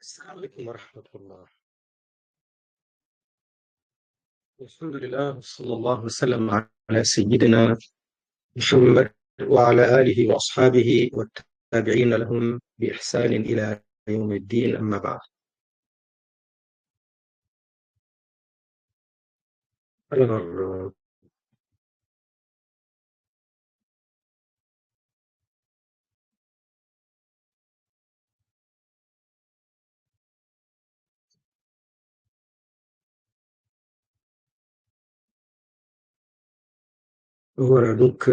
السلام عليكم ورحمة الله. الحمد لله صلى الله وسلم على سيدنا محمد وعلى آله وأصحابه والتابعين لهم بإحسان إلى يوم الدين أما بعد. Alors, voilà, donc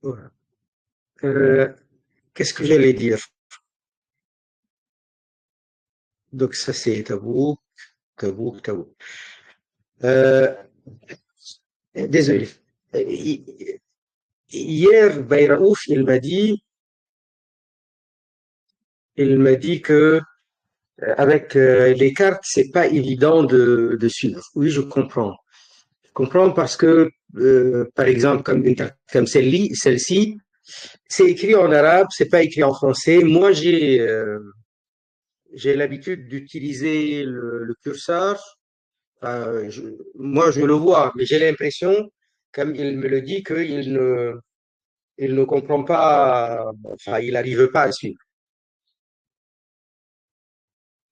voilà. Euh, Qu'est-ce que j'allais dire? Donc ça c'est Tabouk, Tabouk, Tabouk. Euh, Désolé. Hier, Bayraouf, il m'a dit que avec les cartes, c'est pas évident de suivre. Oui, je comprends. Je comprends parce que, par exemple, comme une carte comme celle-ci, c'est écrit en arabe, c'est pas écrit en français. Moi, j'ai l'habitude d'utiliser le curseur. Moi, je le vois, mais j'ai l'impression, comme il me le dit, il ne comprend pas, enfin, il n'arrive pas à suivre.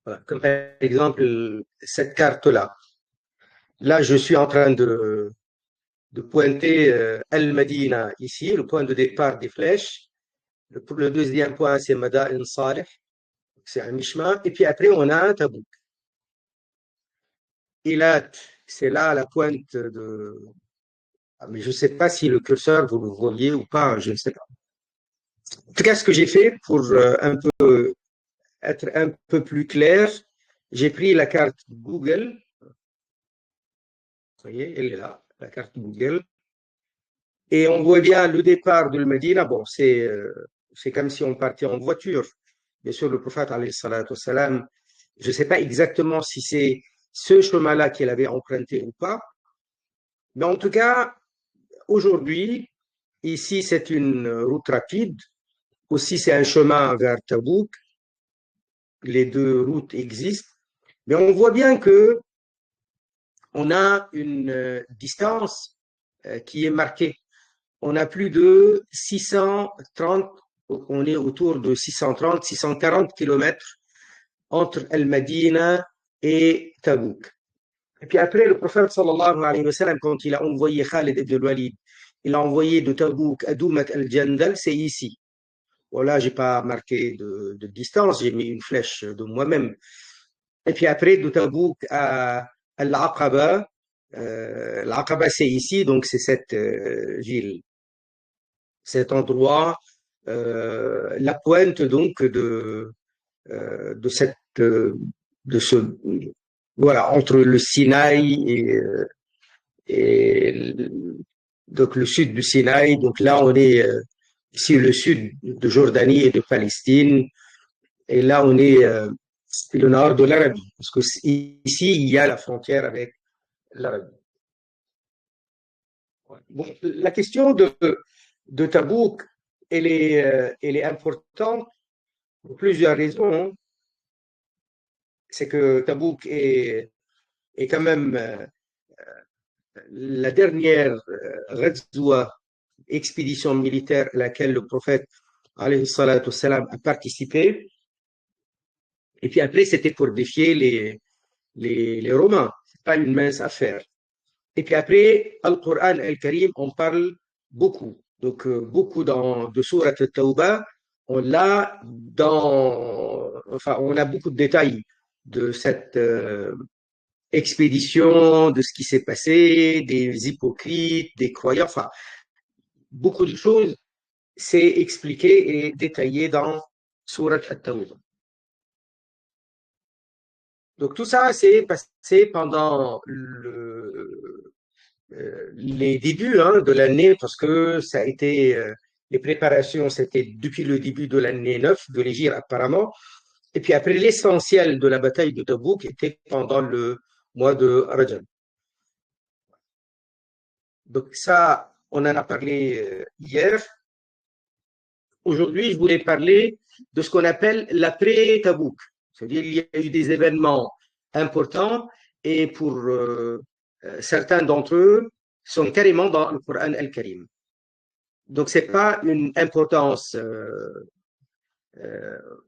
Voilà. Comme par exemple, cette carte-là. Là, je suis en train de pointer Al-Madina ici, le point de départ des flèches. Le deuxième point, c'est Madain Saleh, c'est un Mishma. Et puis après, on a Tabouk. Eilat, c'est là la pointe de. Ah, mais je ne sais pas si le curseur, vous le voyez ou pas, je ne sais pas. En tout cas, ce que j'ai fait pour être un peu plus clair, j'ai pris la carte Google. Vous voyez, elle est là, la carte Google. Et on voit bien le départ de Medina. Bon, c'est comme si on partait en voiture. Bien sûr, le prophète, alayhi salatu wassalam, je ne sais pas exactement si c'est ce chemin-là qu'il avait emprunté ou pas. Mais en tout cas, aujourd'hui, ici, c'est une route rapide. Aussi, c'est un chemin vers Tabouk. Les deux routes existent. Mais on voit bien que on a une distance qui est marquée. On a plus de 630, on est autour de 630, 640 kilomètres entre El-Madina et Tabouk. Et puis après, le prophète sallallahu alayhi wa sallam, quand il a envoyé Khalid ibn al-Walid, il a envoyé de Tabouk à Doumat al-Jandal, c'est ici. Voilà, j'ai pas marqué de distance, j'ai mis une flèche de moi-même. Et puis après, de Tabouk à Al-Aqaba, l'Aqaba c'est ici, donc c'est cette ville, cet endroit, la pointe donc de cette de ce voilà entre le Sinaï et donc le sud du Sinaï. Donc là, on est ici le sud de Jordanie et de Palestine, et là on est le nord de l'Arabie, parce que ici il y a la frontière avec l'Arabie. Bon, la question de Tabouk, elle est importante pour plusieurs raisons. C'est que Tabouk est quand même la dernière ghazwa, expédition militaire à laquelle le prophète alayhi salatu wassalam, a participé. Et puis après, c'était pour défier les Romains. C'est pas une mince affaire. Et puis après, Al-Qur'an Al-Karim, on parle beaucoup. Donc, beaucoup de Surat Al-Tawbah, on l'a enfin, on a beaucoup de détails de cette expédition, de ce qui s'est passé, des hypocrites, des croyants, enfin, beaucoup de choses, c'est expliqué et détaillé dans Surat At-Tawbah. Donc tout ça s'est passé pendant les débuts de l'année, parce que ça a été Les préparations, c'était depuis le début de l'année 9 de l'Hégire apparemment. Et puis après, l'essentiel de la bataille de Tabouk était pendant le mois de Rajab. Donc ça, on en a parlé hier. Aujourd'hui, je voulais parler de ce qu'on appelle l'après-Tabouk. C'est-à-dire qu'il y a eu des événements importants et pour certains d'entre eux sont carrément dans le Coran al-Karim. Donc, c'est pas une importance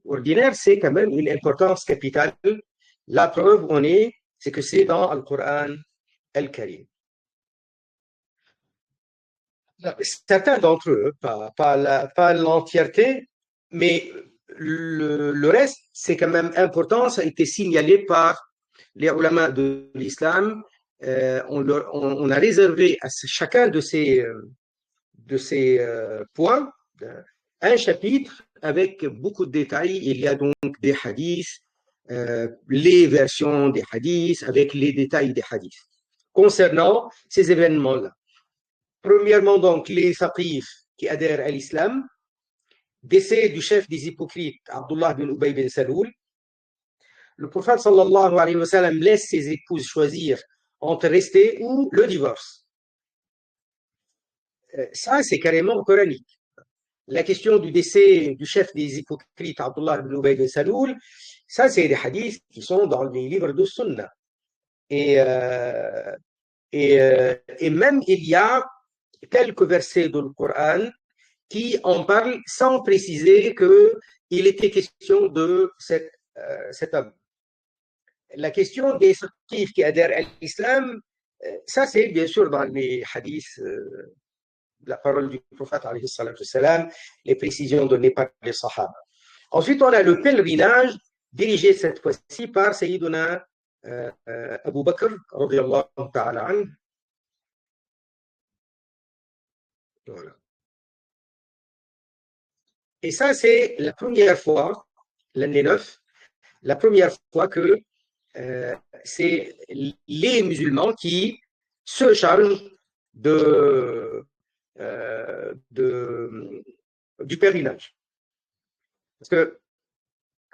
ordinaire, c'est quand même une importance capitale. La preuve, c'est que c'est dans le Coran al-Karim. Certains d'entre eux, pas l'entièreté, mais le reste, c'est quand même important. Ça a été signalé par les ulama de l'islam. On a réservé à chacun de ces points un chapitre avec beaucoup de détails. Il y a donc des hadiths, les versions des hadiths avec les détails des hadiths concernant ces événements-là. Premièrement, donc, les faqihs qui adhèrent à l'islam, décès du chef des hypocrites, Abdullah bin Ubay bin Saloul. Le prophète sallallahu alayhi wa sallam laisse ses épouses choisir entre rester ou le divorce. Ça, c'est carrément coranique. La question du décès du chef des hypocrites, Abdullah bin Ubay bin Saloul, ça, c'est des hadiths qui sont dans les livres de Sunna. Et même, il y a quelques versets dans le Coran qui en parlent sans préciser qu'il était question de cet homme. La question des faqihs qui adhèrent à l'islam, ça c'est bien sûr dans les hadiths, la parole du prophète, alayhi salatu salam, les précisions données par les sahaba. Ensuite, on a le pèlerinage dirigé cette fois-ci par Sayyiduna Abu Bakr, radiyallahu ta'ala anhu. Voilà. Et ça, c'est la première fois, l'année 9, la première fois que c'est les musulmans qui se chargent du pèlerinage. Parce que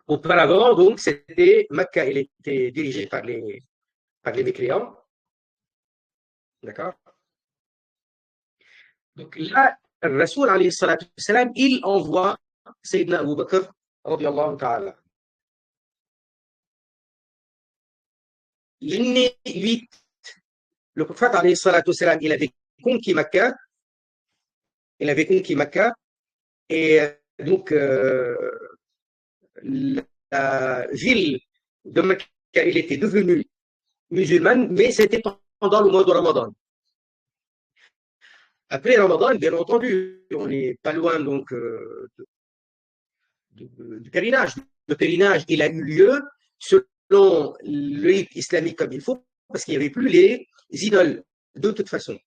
auparavant, donc, c'était Mecca, elle était dirigée par les mécréants. D'accord? Donc là, le Rasoul, alayhi salatu salam, il envoie Sayyidina Abu Bakr, radiyallahu ta'ala. L'année 8, le prophète, alayhi salatu salam, il avait conquis Mecca. Il avait conquis Mecca. Et donc, la ville de Mecca, elle était devenue musulmane, mais c'était pendant le mois de Ramadan. Après Ramadan, bien entendu, on n'est pas loin donc du pèlerinage. Le pèlerinage, il a eu lieu selon le rite islamique comme il faut, parce qu'il n'y avait plus les idoles, de toute façon.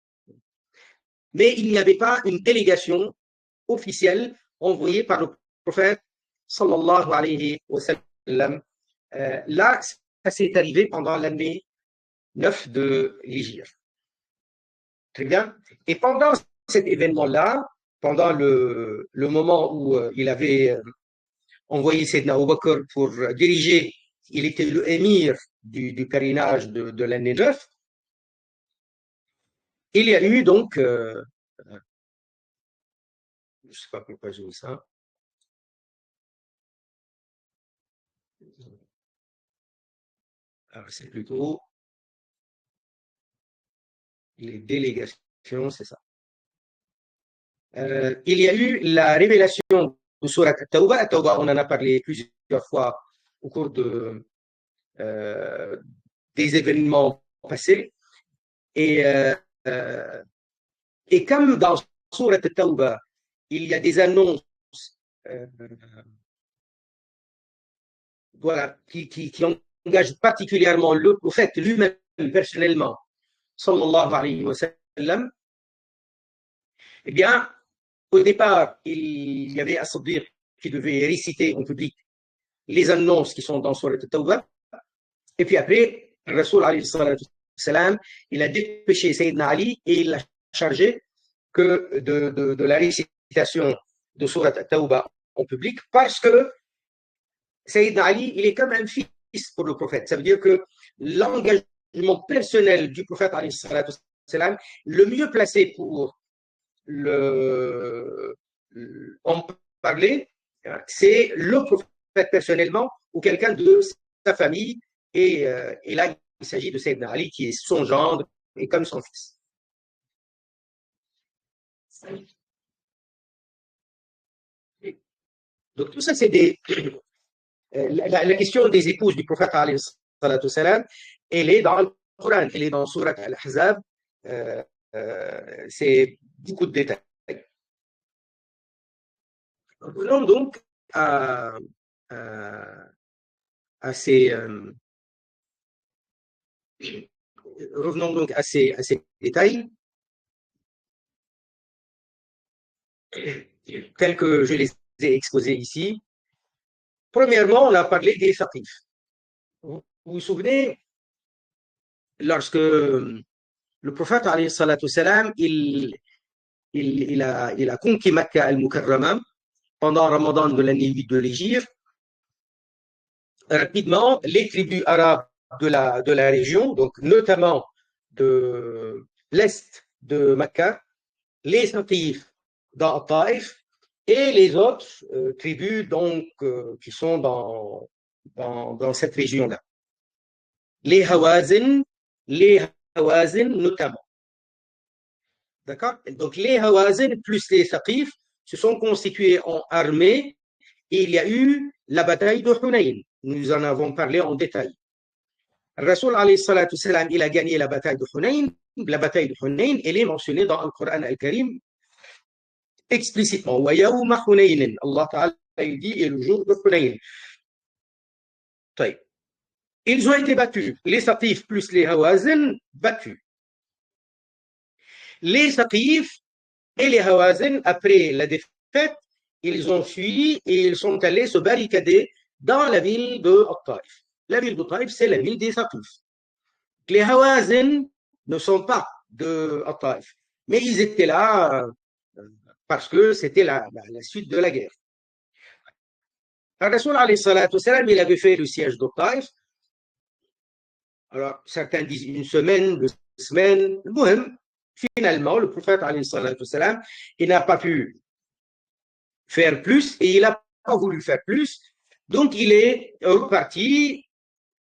Mais il n'y avait pas une délégation officielle envoyée par le prophète, sallallahu alayhi wa sallam. Là, ça s'est arrivé pendant l'année 9 de l'Hégire. Très bien. Et pendant cet événement-là, pendant le moment où il avait envoyé Sayyidina Abu Bakr pour diriger, il était le émir du pèlerinage de l'année 9, il y a eu donc, je ne sais pas pourquoi j'ai mis ça. Alors, c'est plutôt les délégations, c'est ça. Il y a eu la révélation de Surat At-Tawbah. At-Tawbah, on en a parlé plusieurs fois au cours des événements passés. Et comme dans Surat At-Tawbah, il y a des annonces voilà, qui engagent particulièrement le prophète lui-même personnellement, sallallahu alayhi wa sallam, eh bien, au départ, il y avait As-Siddiq qui devait réciter en public les annonces qui sont dans Surat At-Tawbah. Et puis après, le Rasoul, alayhi salam, il a dépêché Sayyidina Ali et il l'a chargé que de la réciter récitation de Surat At-Tawbah en public parce que Sayyidina Ali, il est comme un fils pour le prophète. Ça veut dire que l'engagement personnel du prophète, le mieux placé pour en parler, c'est le prophète personnellement ou quelqu'un de sa famille. Et là, il s'agit de Sayyidina Ali qui est son gendre et comme son fils. Donc tout ça, c'est la question des épouses du prophète, elle est dans le Coran, elle est dans Surat Al-Ahzab. C'est beaucoup de détails. Revenons donc à, à ces, revenons donc à ces détails tels que je les ai exposés ici. Premièrement, on a parlé des saqifs. Vous vous souvenez, lorsque le prophète, il a conquis Makkah al-Mukarrama pendant Ramadan de l'année 8 de l'Hégire, rapidement, les tribus arabes de la région, donc notamment de l'est de Makkah, les Saqifs dans Taïf et les autres tribus donc, qui sont dans cette région-là. Les Hawazin notamment. D'accord? Donc les Hawazin plus les Saqifs se sont constitués en armée et il y a eu la bataille de Hunayn. Nous en avons parlé en détail. Rasoul alayhi salatu salam, il a gagné la bataille de Hunayn. La bataille de Hunayn, elle est mentionnée dans le Coran al-Karim explicitement. Wa yawma Hunayn. Allah Ta'ala il dit, et le jour de Hunayn. Ils ont été battus. Les Saqifs plus les Hawazin battus. Les Saqifs et les Hawazin, après la défaite, ils ont fui et ils sont allés se barricader dans la ville de Taïf. La ville de Taïf, c'est la ville des Saqifs. Les Hawazin ne sont pas de Taïf, mais ils étaient là parce que c'était la suite de la guerre. Rasoul alayhi salatu salam, il avait fait le siège de Taïf. Alors, certains disent une semaine, 2 semaines. Finalement, le prophète alayhi salatu salam, il n'a pas pu faire plus et il n'a pas voulu faire plus. Donc, il est reparti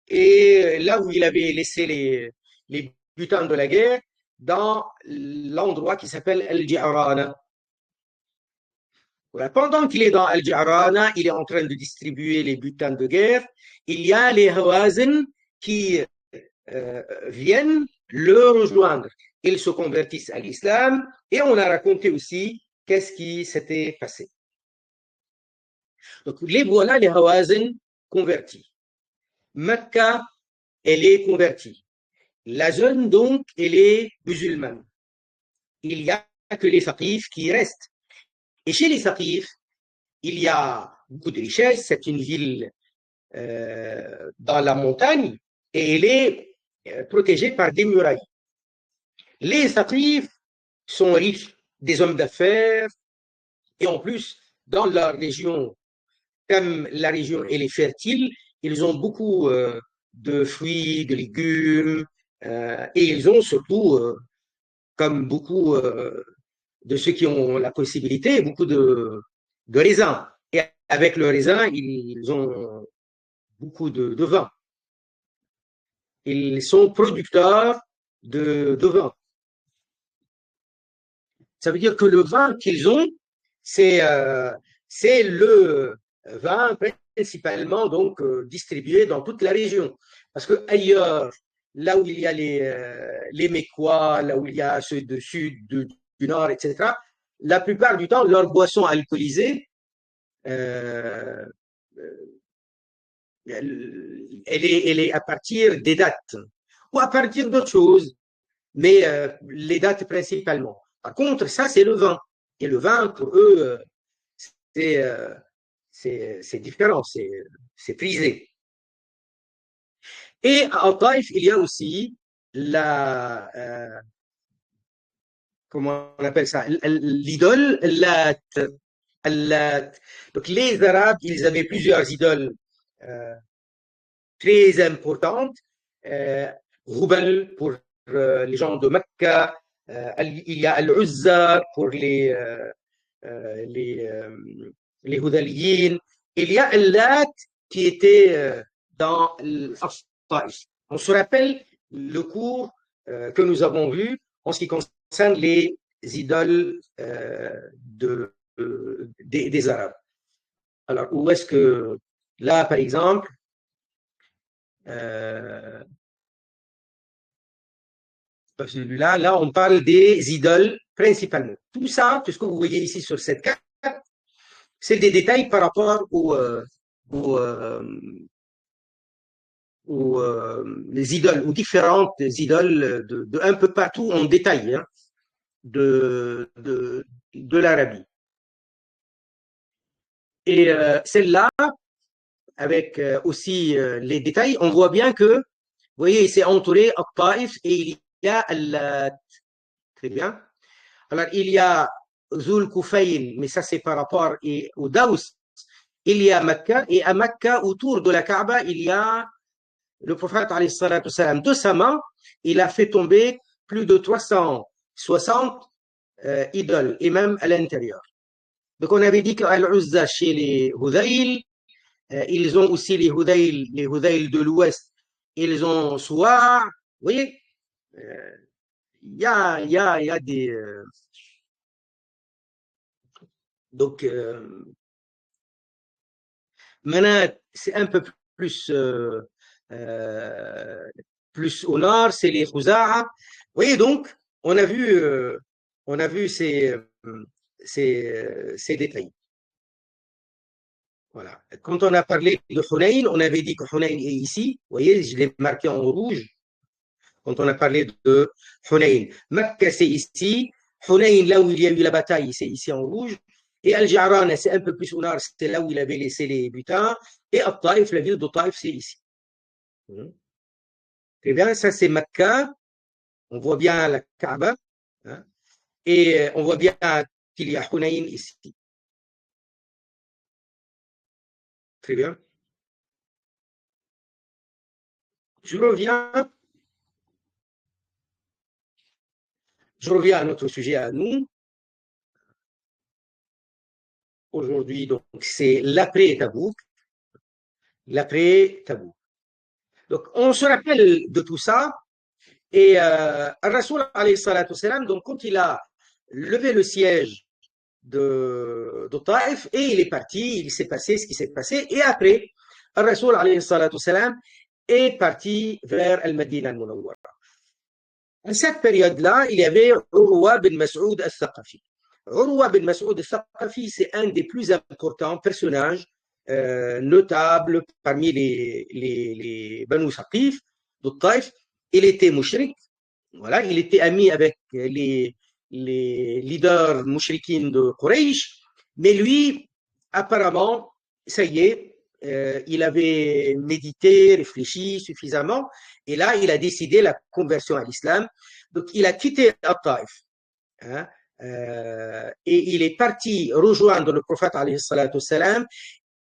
et là où il avait laissé les butins de la guerre, dans l'endroit qui s'appelle Al-Ji'rana. Voilà. Pendant qu'il est dans Al-Ji'rana, il est en train de distribuer les butins de guerre. Il y a les Hawazin qui viennent le rejoindre. Ils se convertissent à l'islam et on a raconté aussi qu'est-ce qui s'était passé. Donc, les voilà, les Hawazin convertis. Mecca, elle est convertie. La zone, donc, elle est musulmane. Il n'y a que les Saqifs qui restent. Et chez les Saqifs, il y a beaucoup de richesses. C'est une ville dans la montagne et elle est protégée par des murailles. Les Saqifs sont riches, des hommes d'affaires, et en plus, dans la région, comme la région elle est fertile, ils ont beaucoup de fruits, de légumes, et ils ont surtout, comme beaucoup de ceux qui ont la possibilité, beaucoup de raisins. Et avec le raisin, ils ont beaucoup de vin. Ils sont producteurs de vin. Ça veut dire que le vin qu'ils ont, c'est le vin principalement donc distribué dans toute la région. Parce que ailleurs, là où il y a les Mécois, là où il y a ceux du sud, du nord, etc., la plupart du temps, leur boisson alcoolisée, elle est à partir des dates ou à partir d'autres choses, mais les dates principalement. Par contre, ça, c'est le vin. Et le vin, pour eux, c'est différent, c'est prisé. Et à Taïf, il y a aussi comment on appelle ça, l'idole, Allat. Donc les Arabes, ils avaient plusieurs idoles euh, très importantes. Euh, Hubal pour les gens de Mecca, il y a Al-Uzza pour euh, les, euh, les Hudaliyin. Il y a Allat qui était dans l'Aftaïf. On se rappelle le cours que nous avons vu en ce qui concerne les idoles des Arabes. Alors, où est-ce que, là, par exemple, euh, celui-là, là, on parle des idoles principalement. Tout ça, tout ce que vous voyez ici sur cette carte, c'est des détails par rapport aux, euh, les idoles, aux différentes idoles de un peu partout en détail hein, de l'Arabie. Et celle-là, avec aussi les détails, on voit bien que, vous voyez, c'est entouré à Taif et il y a très bien. Alors, il y a Zul Koufayn, mais ça c'est par rapport au Daous. Il y a Mecca, et à Mecca, autour de la Kaaba, il y a le prophète, salam, de sa main, il a fait tomber plus de 360 idoles, et même à l'intérieur. Donc, on avait dit qu'Al-Uzza chez les Hudayl, ils ont aussi les Hudayl de l'Ouest, ils ont Souar, vous voyez, il y a des. Donc, Manat, c'est un peu plus, euh, plus au nord, c'est les Khuza'a. Vous voyez donc, on a vu ces détails. Voilà. Quand on a parlé de Hunayn, on avait dit que Hunayn est ici. Vous voyez, je l'ai marqué en rouge. Quand on a parlé de Hunayn. Mecca, c'est ici. Hunayn, là où il y a eu la bataille, c'est ici en rouge. Et Al-Ja'ran, c'est un peu plus au nord, c'est là où il avait laissé les butins. Et Al-Taif, la ville de Taif, c'est ici. Très bien, ça c'est Mecca. On voit bien la Kaaba. Hein, et on voit bien qu'il y a Hunayn ici. Très bien. Je reviens, je reviens à notre sujet à nous. Aujourd'hui, donc, c'est l'après-Tabouk. L'après-Tabouk. Donc, on se rappelle de tout ça. Et Rasoul, donc, quand il a levé le siège de Taïf, et il est parti, il s'est passé ce qui s'est passé. Et après, Rasoul est parti vers Al-Madinah al-Munawwara. À cette période-là, il y avait Urwa bin Mas'ud al-Thaqafi. Urwa bin Mas'ud al-Thaqafi, c'est un des plus importants personnages notables parmi les Banu Saqif de Taïf. Il était mouchrik, voilà, il était ami avec les leaders mouchriquines de Quraysh, mais lui, apparemment, ça y est, il avait médité, réfléchi suffisamment, et là, il a décidé la conversion à l'islam. Donc, il a quitté At-Taif, hein, et il est parti rejoindre le prophète, alayhi salatu salam.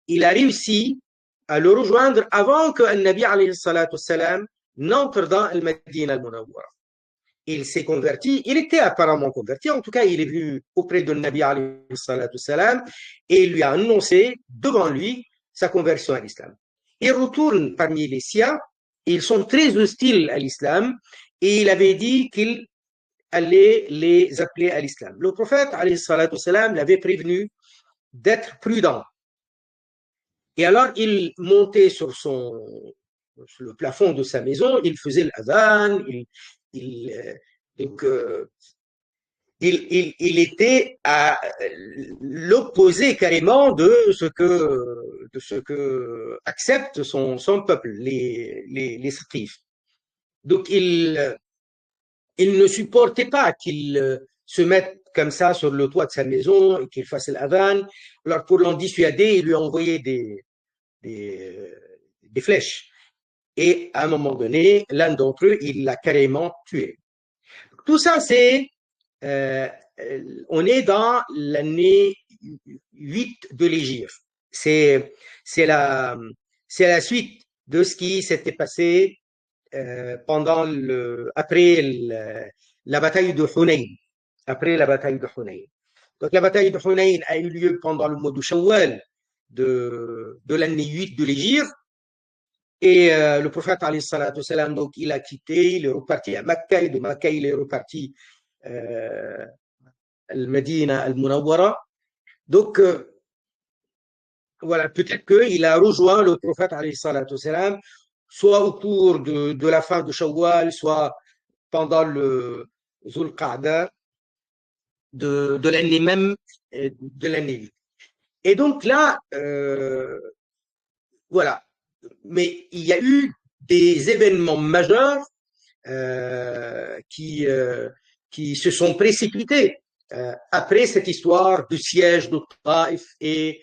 Il a réussi à le rejoindre avant que le Nabi, alayhi salatu salam, n'entre dans le Madinah al-Munawwara. Il s'est converti, il était apparemment converti, en tout cas, il est venu auprès de Nabi alayhi salatu salam et il lui a annoncé devant lui sa conversion à l'islam. Il retourne parmi les siens, ils sont très hostiles à l'islam et il avait dit qu'il allait les appeler à l'islam. Le prophète alayhi salatu salam l'avait prévenu d'être prudent. Et alors, il montait sur le plafond de sa maison, il faisait l'adhan, donc, il était à l'opposé carrément de ce que accepte son peuple, les Saqif. Donc, il ne supportait pas qu'il se mette comme ça sur le toit de sa maison et qu'il fasse l'adhan. Alors, pour l'en dissuader, il lui a envoyé des flèches. Et à un moment donné, l'un d'entre eux, il l'a carrément tué. Tout ça, c'est euh, on est dans l'année 8 de l'Hégire. C'est, c'est la, c'est la suite de ce qui s'était passé après la bataille de Hunayn. Après la bataille de Hunayn. Donc la bataille de Hunayn a eu lieu pendant le mois de Shawwal de l'année 8 de l'Hégire. Et le prophète, alayhi salatu salam, donc, il a quitté, il est reparti à Mecca, et de Mecca, il est reparti al-Medina al-Munawwara. Donc, voilà, peut-être qu'il a rejoint le prophète, alayhi salatu salam, soit au cours de la fin de Shawwal, soit pendant le Zul Qa'da de l'année même, de l'année 8. Et donc là, voilà. Mais il y a eu des événements majeurs euh, qui, euh, qui se sont précipités après cette histoire du siège de Taïf et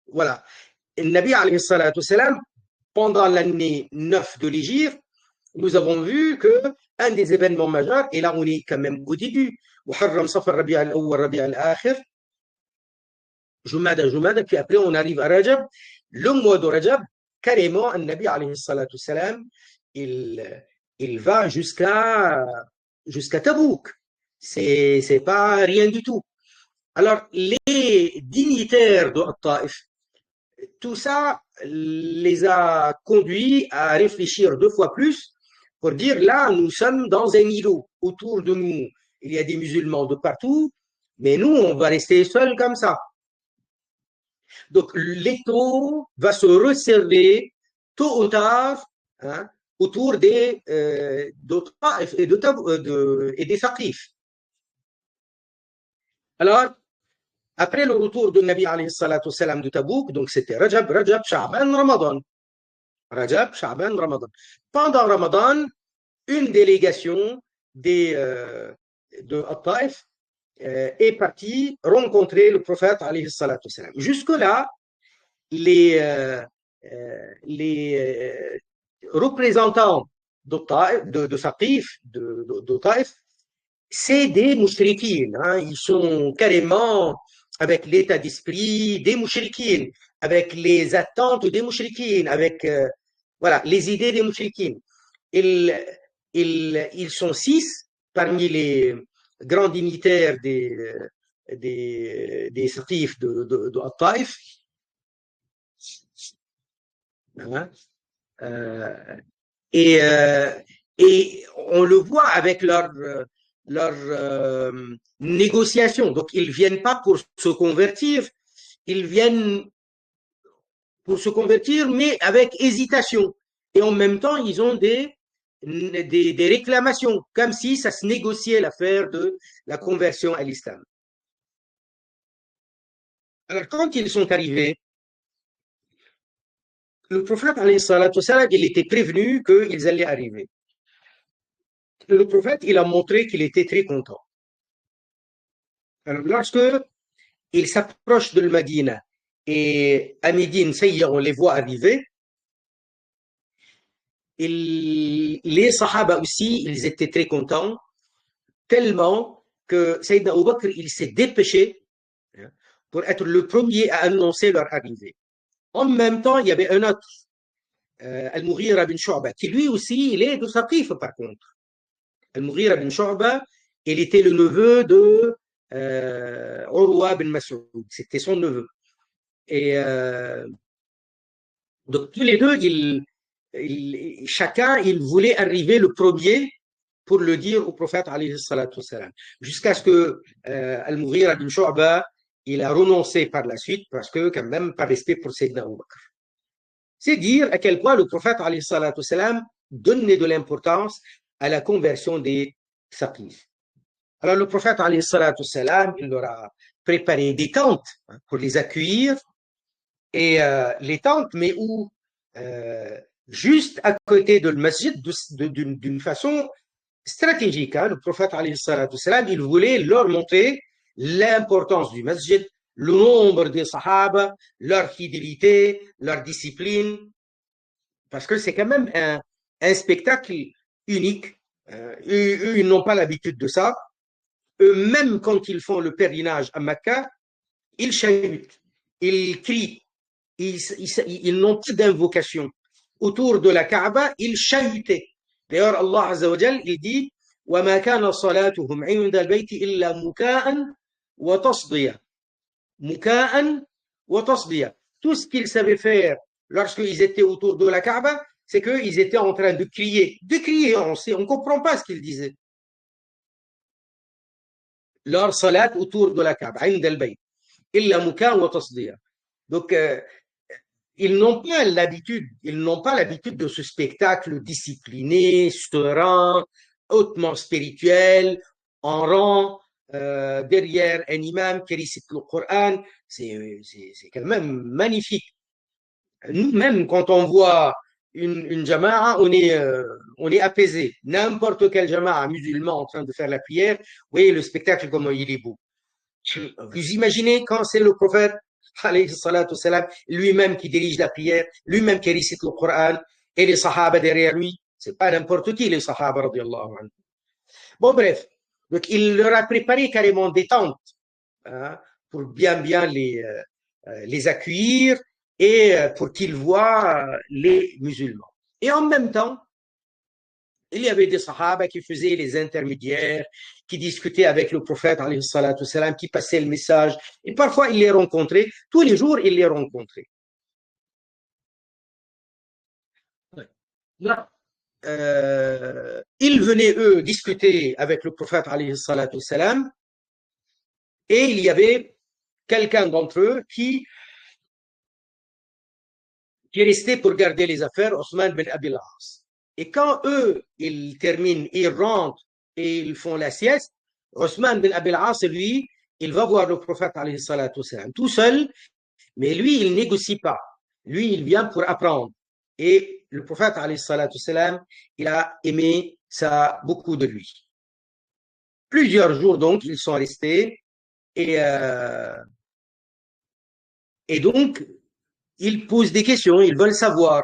voilà. Et le Nabi alayhi salatu salam, pendant l'année 9 de l'Hégire, nous avons vu que un des événements majeurs, et là on est quand même au début, Muharram, Safar, Rabi' al-Awwal, Rabi' al-Akhir, Jumada, Jumada, puis après on arrive à Rajab. Le mois de Rajab, carrément, un Nabi alayhi salatu salam, il, il va jusqu'à Tabouk. C'est pas rien du tout. Alors, les dignitaires de Taif, tout ça les a conduits à réfléchir deux fois plus pour dire là, nous sommes dans un îlot. Autour de nous, il y a des musulmans de partout, mais nous, on va rester seuls comme ça. Donc, l'étau va se resserrer tôt ou tard hein, autour de Taif et des Saqif. Alors, après le retour de Nabi alayhi salatu salam de Tabouk, donc c'était Rajab, Sha'ban, Ramadan. Rajab, Sha'ban, Ramadan. Pendant Ramadan, une délégation de Taif est partie rencontrer le prophète alayhi salatu salam. Jusque-là, les représentants de Saqif, de Taif, c'est des mouchriquines. Hein. Ils sont carrément avec l'état d'esprit des mouchriquines, avec les attentes des mouchriquines, avec voilà, les idées des mouchriquines. Ils sont 6 parmi les grands dignitaires des Saqif de Taif. Hein. Euh, et, euh, et on le voit avec leur négociation. Donc, ils viennent pas pour se convertir, ils viennent pour se convertir, mais avec hésitation. Et en même temps, ils ont des réclamations, comme si ça se négociait l'affaire de la conversion à l'islam. Alors, quand ils sont arrivés, le prophète, alayhi salatu wassalam, il était prévenu qu'ils allaient arriver. Le prophète, il a montré qu'il était très content. Alors, lorsque il s'approche de Medina et à Médine, ça y est, on les voit arriver, les Sahaba aussi, ils étaient très contents, tellement que Sayyidina Abu Bakr, il s'est dépêché hein, pour être le premier à annoncer leur arrivée. En même temps, il y avait un autre, Al-Mughira bin Shu'ba, qui lui aussi, il est de Saqif par contre. Al-Mughira bin Shu'ba, il était le neveu de Urwa bin Mas'ud, c'était son neveu. Et donc tous les deux, chacun, il voulait arriver le premier pour le dire au prophète alayhi salatu wassalam. Jusqu'à ce que Al-Mughira bin Shu'ba, il a renoncé par la suite parce que quand même par respect pour Sayyidina Abu Bakr. C'est dire à quel point le prophète alayhi salatu wassalam donnait de l'importance à la conversion des Saqif. Alors le prophète alayhi salatu wassalam, il leur a préparé des tentes pour les accueillir et les tentes, mais où juste à côté de le masjid d'une façon stratégique. Hein. Le prophète alayhi salatu wassalam, il voulait leur montrer l'importance du masjid, le nombre des sahaba, leur fidélité, leur discipline, parce que c'est quand même un spectacle unique Eux, ils n'ont pas l'habitude de ça. Eux-mêmes, quand ils font le pèlerinage à Mecca, ils chahutent, ils crient, ils n'ont pas d'invocation. Autour de la Kaaba, ils chahutaient. D'ailleurs, Allah Azza wa Jal, il dit وَمَا كَانَ صَلَاتُهُمْ عِنْدَ الْبَيْتِ إِلَّا مُكَاءً وَتَصْدِيًا. Muka'an wa tasdiya. Tout ce qu'ils savaient faire lorsqu'ils étaient autour de la Kaaba, c'est qu'ils étaient en train de crier. De crier, on ne comprend pas ce qu'ils disaient. Leur salat autour de la Kaaba, عند البيت. إلا مكاء وتصديا. Donc, ils n'ont pas l'habitude de ce spectacle discipliné, serein, hautement spirituel, en rang, derrière un imam qui récite le Coran. C'est quand même magnifique. Nous-mêmes, quand on voit une jama'a, on est apaisé. N'importe quel jama'a musulman en train de faire la prière, vous voyez le spectacle, comment il est beau. Vous imaginez quand c'est le prophète alayhi salatu salam, lui-même qui dirige la prière, lui-même qui récite le Coran, et les sahaba derrière lui. C'est pas n'importe qui, les sahaba, radiallahu anhu. Bon, bref. Donc, il leur a préparé carrément des tentes, hein, pour bien les accueillir et pour qu'ils voient les musulmans. Et en même temps, il y avait des sahaba qui faisaient les intermédiaires, qui discutaient avec le prophète, alayhi salatu salam, qui passaient le message. Et parfois, il les rencontrait. Tous les jours, il les rencontrait. Là, ils venaient, eux, discuter avec le prophète, alayhi salatu salam, et il y avait quelqu'un d'entre eux qui restait pour garder les affaires, Osman bin Abil As. Et quand eux, ils terminent, ils rentrent et ils font la sieste, Osman bin Abil As, lui, il va voir le prophète, alayhi salatu salam, tout seul, mais lui, il négocie pas. Lui, il vient pour apprendre. Et le prophète, alayhi salatu salam, il a aimé ça beaucoup de lui. Plusieurs jours, donc, ils sont restés et, et donc, ils posent des questions, ils veulent savoir.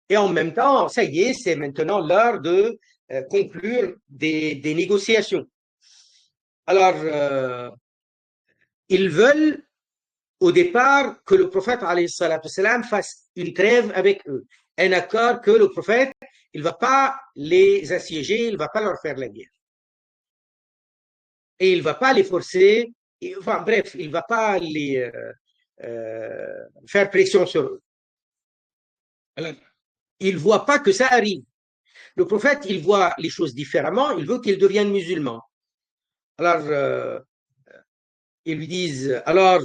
Et en même temps, ça y est, c'est maintenant l'heure de conclure des négociations. Alors, ils veulent au départ que le prophète alayhi salatu salam fasse une trêve avec eux, un accord que le prophète, il va pas les assiéger, il va pas leur faire la guerre. Et il va pas les forcer, enfin bref, il va pas les faire pression sur eux. Alors, il voit pas que ça arrive. Le prophète, il voit les choses différemment, il veut qu'ils deviennent musulmans. Alors, ils lui disent, alors,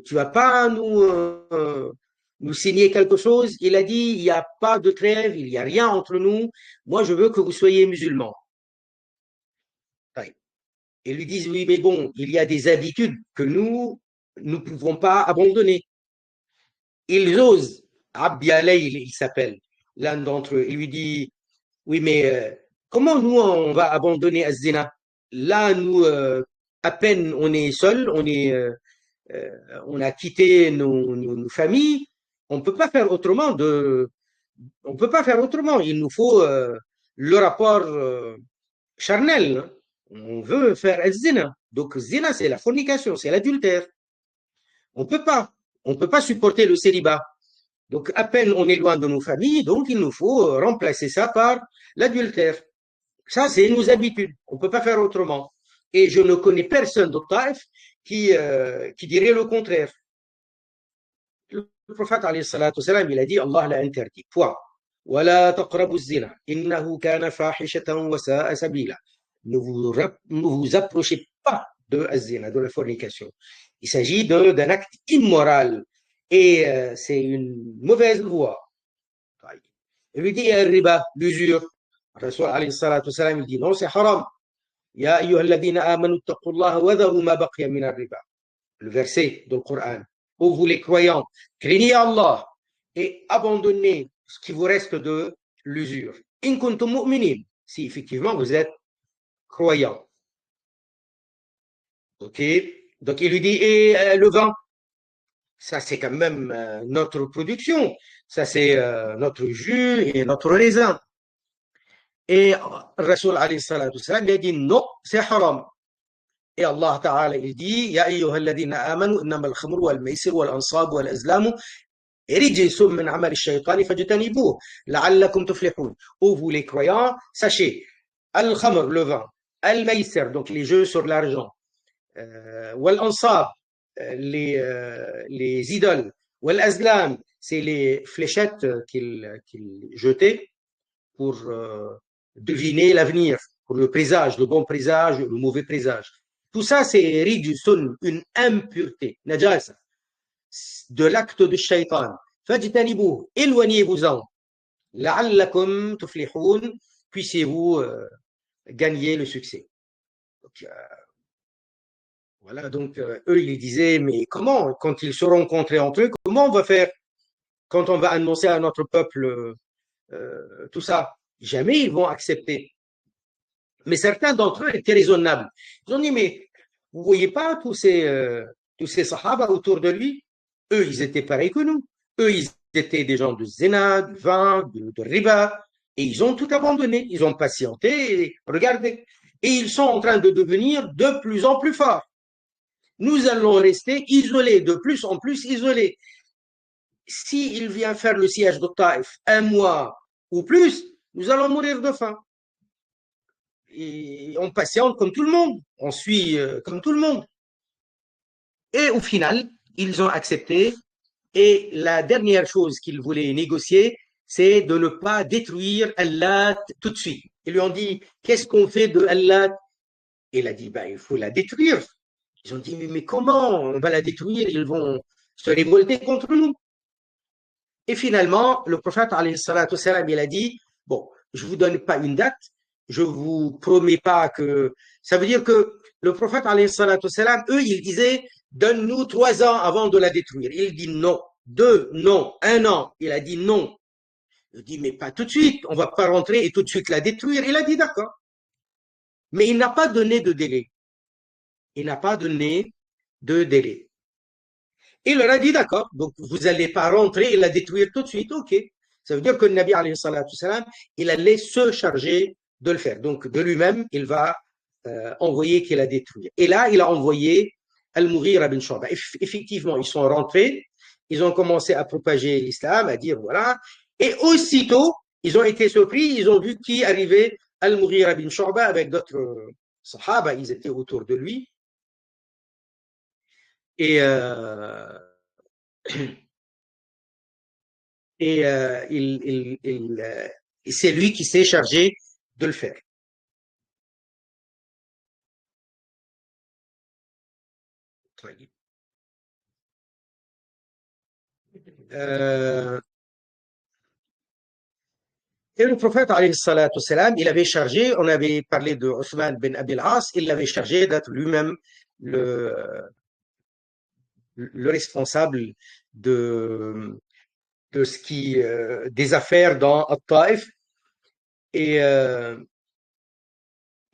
tu vas pas nous signer quelque chose? Il a dit, il n'y a pas de trêve, il n'y a rien entre nous. Moi, je veux que vous soyez musulmans. Ils lui disent, oui, mais bon, il y a des habitudes que nous ne pouvons pas abandonner. Ils osent. Abdi Alayl, il s'appelle, l'un d'entre eux. Il lui dit, oui, mais comment nous, on va abandonner Az-Zina? Là, nous, à peine on est seuls, on a quitté nos familles, on peut pas faire autrement on peut pas faire autrement. Il nous faut le rapport charnel, hein. On veut faire zina. Donc zina, c'est la fornication, c'est l'adultère. On peut pas. On peut pas supporter le célibat. Donc à peine on est loin de nos familles, donc il nous faut remplacer ça par l'adultère. Ça, c'est nos habitudes. On peut pas faire autrement. Et je ne connais personne de Taif qui dirait le contraire. Le prophète, alayhi salatu salam, il a dit, Allah l'a interdit. Point. ولا تقربوا الزنا إنه كان فاحشة وساء سبيلا. Ne vous approchez pas de zina, de la fornication. Il s'agit d'un acte immoral et c'est une mauvaise voie. Il lui dit riba, l'usure. Rasul alayhi salatu salam, il dit non, c'est haram. Ya ayyuha alladhina amanu ittaqullaha wa dharu ma baqiya min ar-riba. Le verset du Coran. Ô vous les croyants, craignez Allah et abandonnez ce qui vous reste de l'usure. In kuntum mu'minin, si effectivement vous êtes croyants. Ok. Donc il lui dit, et le vin, ça c'est quand même notre production, ça c'est notre jus et notre raisin. Et Rasoul alayhi salatu wassalam, il a dit non, c'est haram. Et Allah Ta'ala, il dit Ya ayyuhalladhina amanu innama al-khamru wal-maysir wal-ansab wal-azlamu rijsun min amal ash-shaytani fajtanibuhu la'allakum tuflihun. Ô vous les croyants, sachez, al-khamr, le vin, al-maysir, donc les jeux sur l'argent, wal-ansab, les idoles, wal-azlam, c'est les fléchettes qu'ils jetaient pour deviner l'avenir, pour le présage, le bon présage, le mauvais présage. Tout ça, c'est rijsun, une impureté, najasa, de l'acte de shaitan. Fajtanibuhu, éloignez-vous-en. La'allakum tuflihun, puissiez-vous gagner le succès. Donc, voilà, donc eux, ils disaient, mais comment, quand ils se rencontraient entre eux, comment on va faire quand on va annoncer à notre peuple tout ça? Jamais ils vont accepter. Mais certains d'entre eux étaient raisonnables. Ils ont dit, mais vous voyez pas tous ces sahaba autour de lui? Eux, ils étaient pareils que nous. Eux, ils étaient des gens de zina, du vin, de riba, et ils ont tout abandonné. Ils ont patienté, et regardez. Et ils sont en train de devenir de plus en plus forts. Nous allons rester isolés, de plus en plus isolés. S'il vient faire le siège de Taïf un mois ou plus, nous allons mourir de faim. Et on patiente comme tout le monde, on suit comme tout le monde. Et au final, ils ont accepté. Et la dernière chose qu'ils voulaient négocier, c'est de ne pas détruire Allah tout de suite. Ils lui ont dit, qu'est-ce qu'on fait de Allah? Il a dit, ben, il faut la détruire. Ils ont dit, mais comment on va la détruire? Ils vont se révolter contre nous. Et finalement, le prophète, alayhi salatu wassalam, il a dit, bon, je vous donne pas une date, je vous promets pas que... Ça veut dire que le prophète, alayhi salatu wassalam, eux, ils disaient, donne-nous 3 ans avant de la détruire. Il dit non. 2, non. 1 an. Il a dit non. Il dit, mais pas tout de suite, on va pas rentrer et tout de suite la détruire. Il a dit d'accord. Mais il n'a pas donné de délai. Il n'a pas donné de délai. Il leur a dit d'accord, donc vous n'allez pas rentrer et la détruire tout de suite, ok. Ça veut dire que le Nabi alayhi salatu salam, il allait se charger de le faire. Donc de lui-même, il va envoyer qu'il la détruire. Et là, il a envoyé Al-Mughira bin Shu'ba. Effectivement, ils sont rentrés, ils ont commencé à propager l'islam, à dire voilà. Et aussitôt, ils ont été surpris, ils ont vu qui arrivait, Al-Mughira bin Shu'ba avec d'autres sahaba, ils étaient autour de lui. Et, c'est lui qui s'est chargé de le faire. Et le prophète, alayhi salatu wassalam, il avait chargé, on avait parlé de Othman bin Abil As, il l'avait chargé d'être lui-même le responsable de ce qui, des affaires dans At-Taif. Et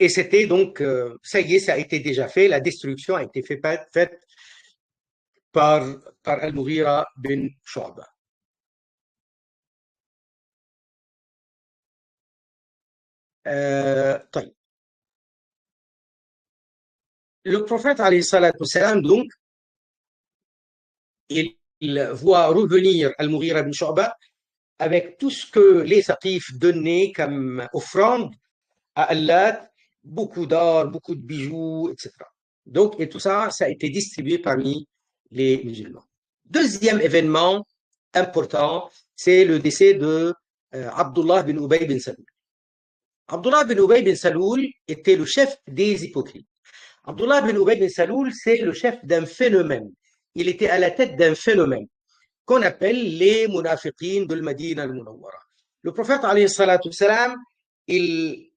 c'était donc, ça y est, ça a été déjà fait, la destruction a été faite par Al-Mughira bin Shu'ba. طيب. Le prophète, alayhi salatu wassalam, donc, il voit revenir Al-Mughira bin Shu'ba avec tout ce que les Saqif donnaient comme offrande à Allah, beaucoup d'or, beaucoup de bijoux, etc. Donc, et tout ça, ça a été distribué parmi les musulmans. Deuxième événement important, c'est le décès de Abdullah bin Ubay bin Saloul. Abdullah bin Ubay bin Saloul était le chef des hypocrites. Abdullah bin Ubay bin Saloul, c'est le chef d'un phénomène. Il était à la tête d'un phénomène qu'on appelle les munafiqin de Medina al-Munawwara. Le prophète, alayhi salatu salam, il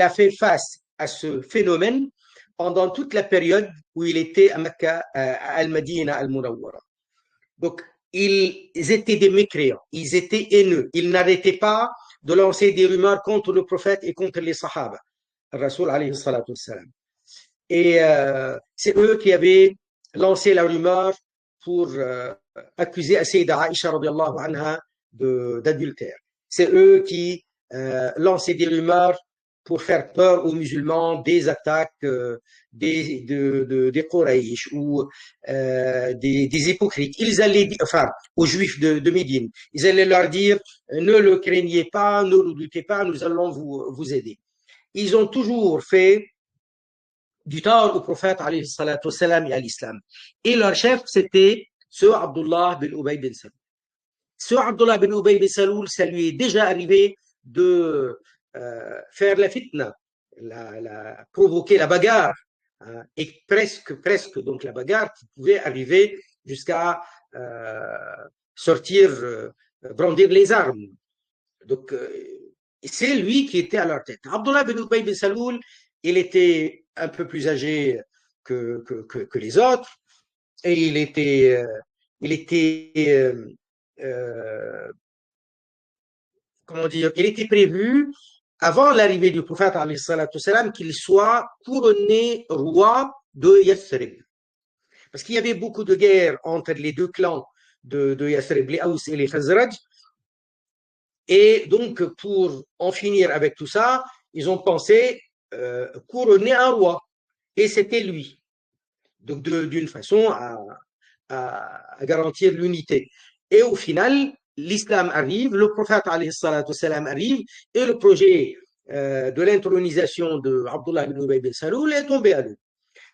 a fait face à ce phénomène pendant toute la période où il était à Mecca, à Al-Madina al-Munawwara. Donc, ils étaient des mécréants, ils étaient haineux, ils n'arrêtaient pas de lancer des rumeurs contre le prophète et contre les sahaba, Rasoul alayhi salatu salam. Et c'est eux qui avaient lancé la rumeur pour accuser Sayyida Aisha radiallahu anha d'adultère. C'est eux qui lancer des rumeurs pour faire peur aux musulmans des attaques des Quraysh ou des hypocrites. Ils allaient, enfin, aux Juifs de Médine, ils allaient leur dire ne le craignez pas, ne redoutez pas, nous allons vous aider. Ils ont toujours fait du tort au prophète alayhi salatu wassalam et à l'islam. Et leur chef, c'était ce Abdullah bin Ubay bin Salul. Ce Abdullah bin Ubay bin Salul, ça lui est déjà arrivé de faire la fitna, provoquer la bagarre, hein, et presque donc la bagarre qui pouvait arriver jusqu'à sortir, brandir les armes. Donc, c'est lui qui était à leur tête. Abdullah bin Ubay bin Salul, il était un peu plus âgé que les autres, et il était comment dire, il était prévu avant l'arrivée du prophète alayhi salatu wassalam, qu'il soit couronné roi de Yathrib. Parce qu'il y avait beaucoup de guerres entre les deux clans de Yathrib, les Aous et les Khazraj. Et donc, pour en finir avec tout ça, ils ont pensé couronner un roi. Et c'était lui. Donc, d'une façon à garantir l'unité. Et au final, l'islam arrive, le prophète alayhi salatu wassalam arrive, et le projet de l'intronisation de Abdullah ibn Ubay bin Salul est tombé à l'eau.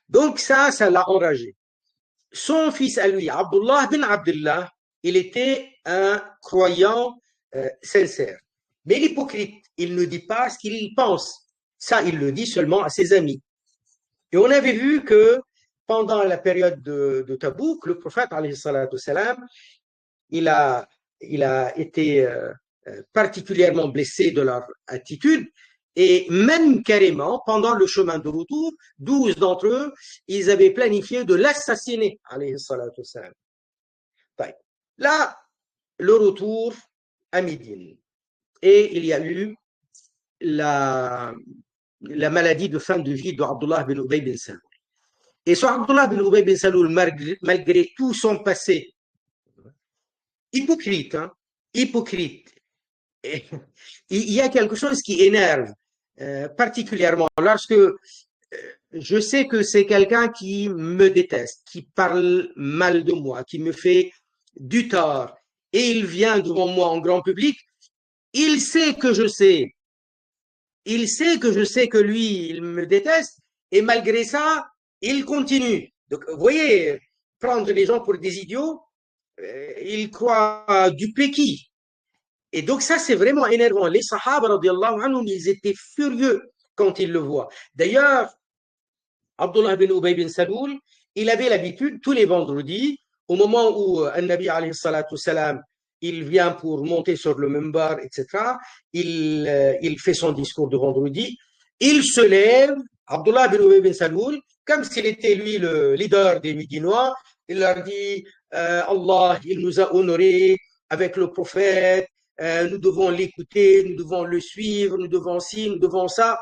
Donc ça l'a enragé. Son fils à lui, Abdullah bin Abdullah, il était un croyant sincère. Mais l'hypocrite, il ne dit pas ce qu'il pense. Ça, il le dit seulement à ses amis. Et on avait vu que pendant la période de Tabouk, le prophète, alayhi salatu wassalam, il a été particulièrement blessé de leur attitude. Et même carrément, pendant le chemin de retour, 12 d'entre eux, ils avaient planifié de l'assassiner, alayhi salatu wassalam. Là, le retour à Médine. Et il y a eu la maladie de fin de vie de Abdullah bin Ubay bin Salul. Et ce Abdullah bin Ubay bin Salul, malgré tout son passé, hypocrite, hein, hypocrite. Et il y a quelque chose qui énerve particulièrement lorsque je sais que c'est quelqu'un qui me déteste, qui parle mal de moi, qui me fait du tort, et il vient devant moi en grand public. Il sait que je sais. Il sait que je sais que lui, il me déteste, et malgré ça, il continue. Donc, vous voyez, prendre les gens pour des idiots, il croit du péqui. Et donc, ça, c'est vraiment énervant. Les Sahaba, radiallahu anhum, ils étaient furieux quand ils le voient. D'ailleurs, Abdullah bin Ubay bin Salul, il avait l'habitude, tous les vendredis, au moment où un Nabi alayhi salatu salam, il vient pour monter sur le mimbar, etc., il fait son discours de vendredi, il se lève, Abdullah bin Ubay bin Salul, comme s'il était lui le leader des Médinois, il leur dit Allah, il nous a honorés avec le prophète, nous devons l'écouter, nous devons le suivre, nous devons ci, nous devons ça.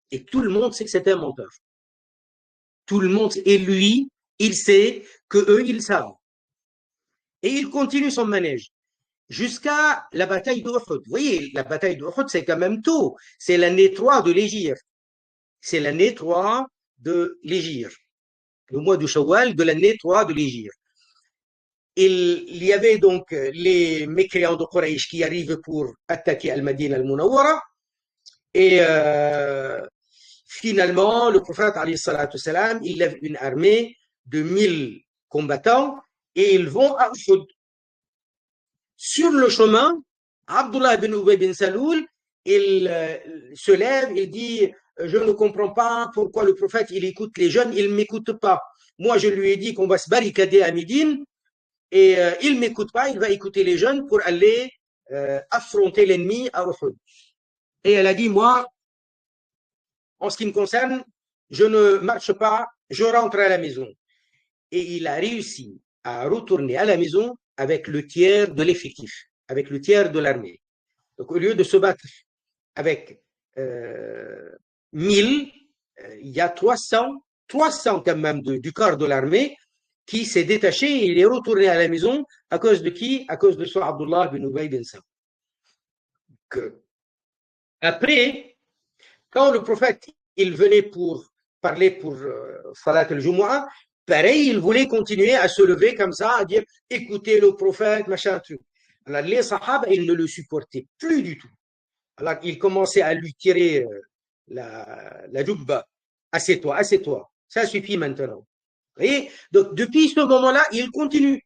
Et tout le monde sait que c'est un menteur. Tout le monde, et lui, il sait que eux, ils savent. Et il continue son manège jusqu'à la bataille d'Uhud. Vous voyez, la bataille d'Uhud, c'est quand même tôt. C'est l'année 3 de l'Hégire. C'est l'année 3 de l'Hégire. Le mois de Shawwal de l'année 3 de l'Hégire. Il y avait donc les mécréants de Quraysh qui arrivent pour attaquer Al-Madin al-Munawwara. Et finalement, le prophète, alayhi salatu salam, il lève une armée de 1000 combattants et ils vont à Uhud. Sur le chemin, Abdullah bin Ubay bin Salul, il se lève, il dit je ne comprends pas pourquoi le prophète il écoute les jeunes, il ne m'écoute pas. Moi, je lui ai dit qu'on va se barricader à Médine et il ne m'écoute pas, il va écouter les jeunes pour aller affronter l'ennemi à Uhud. Et elle a dit moi, en ce qui me concerne, je ne marche pas, je rentre à la maison. Et il a réussi à retourner à la maison avec le tiers de l'effectif, avec le tiers de l'armée. Donc au lieu de se battre avec 1000, il y a 300 quand même du corps de l'armée qui s'est détaché et il est retourné à la maison à cause de qui? À cause de ce Abdullah bin Ubay bin Salul. après, quand le prophète il venait pour parler pour Salat al-Jumu'ah, pareil, il voulait continuer à se lever comme ça, à dire écoutez le prophète, machin truc. Alors les Sahaba, ils ne le supportaient plus du tout. Alors ils commençaient à lui tirer la djubba. Assieds-toi, assieds-toi. Ça suffit maintenant. Et donc, depuis ce moment-là, il continue.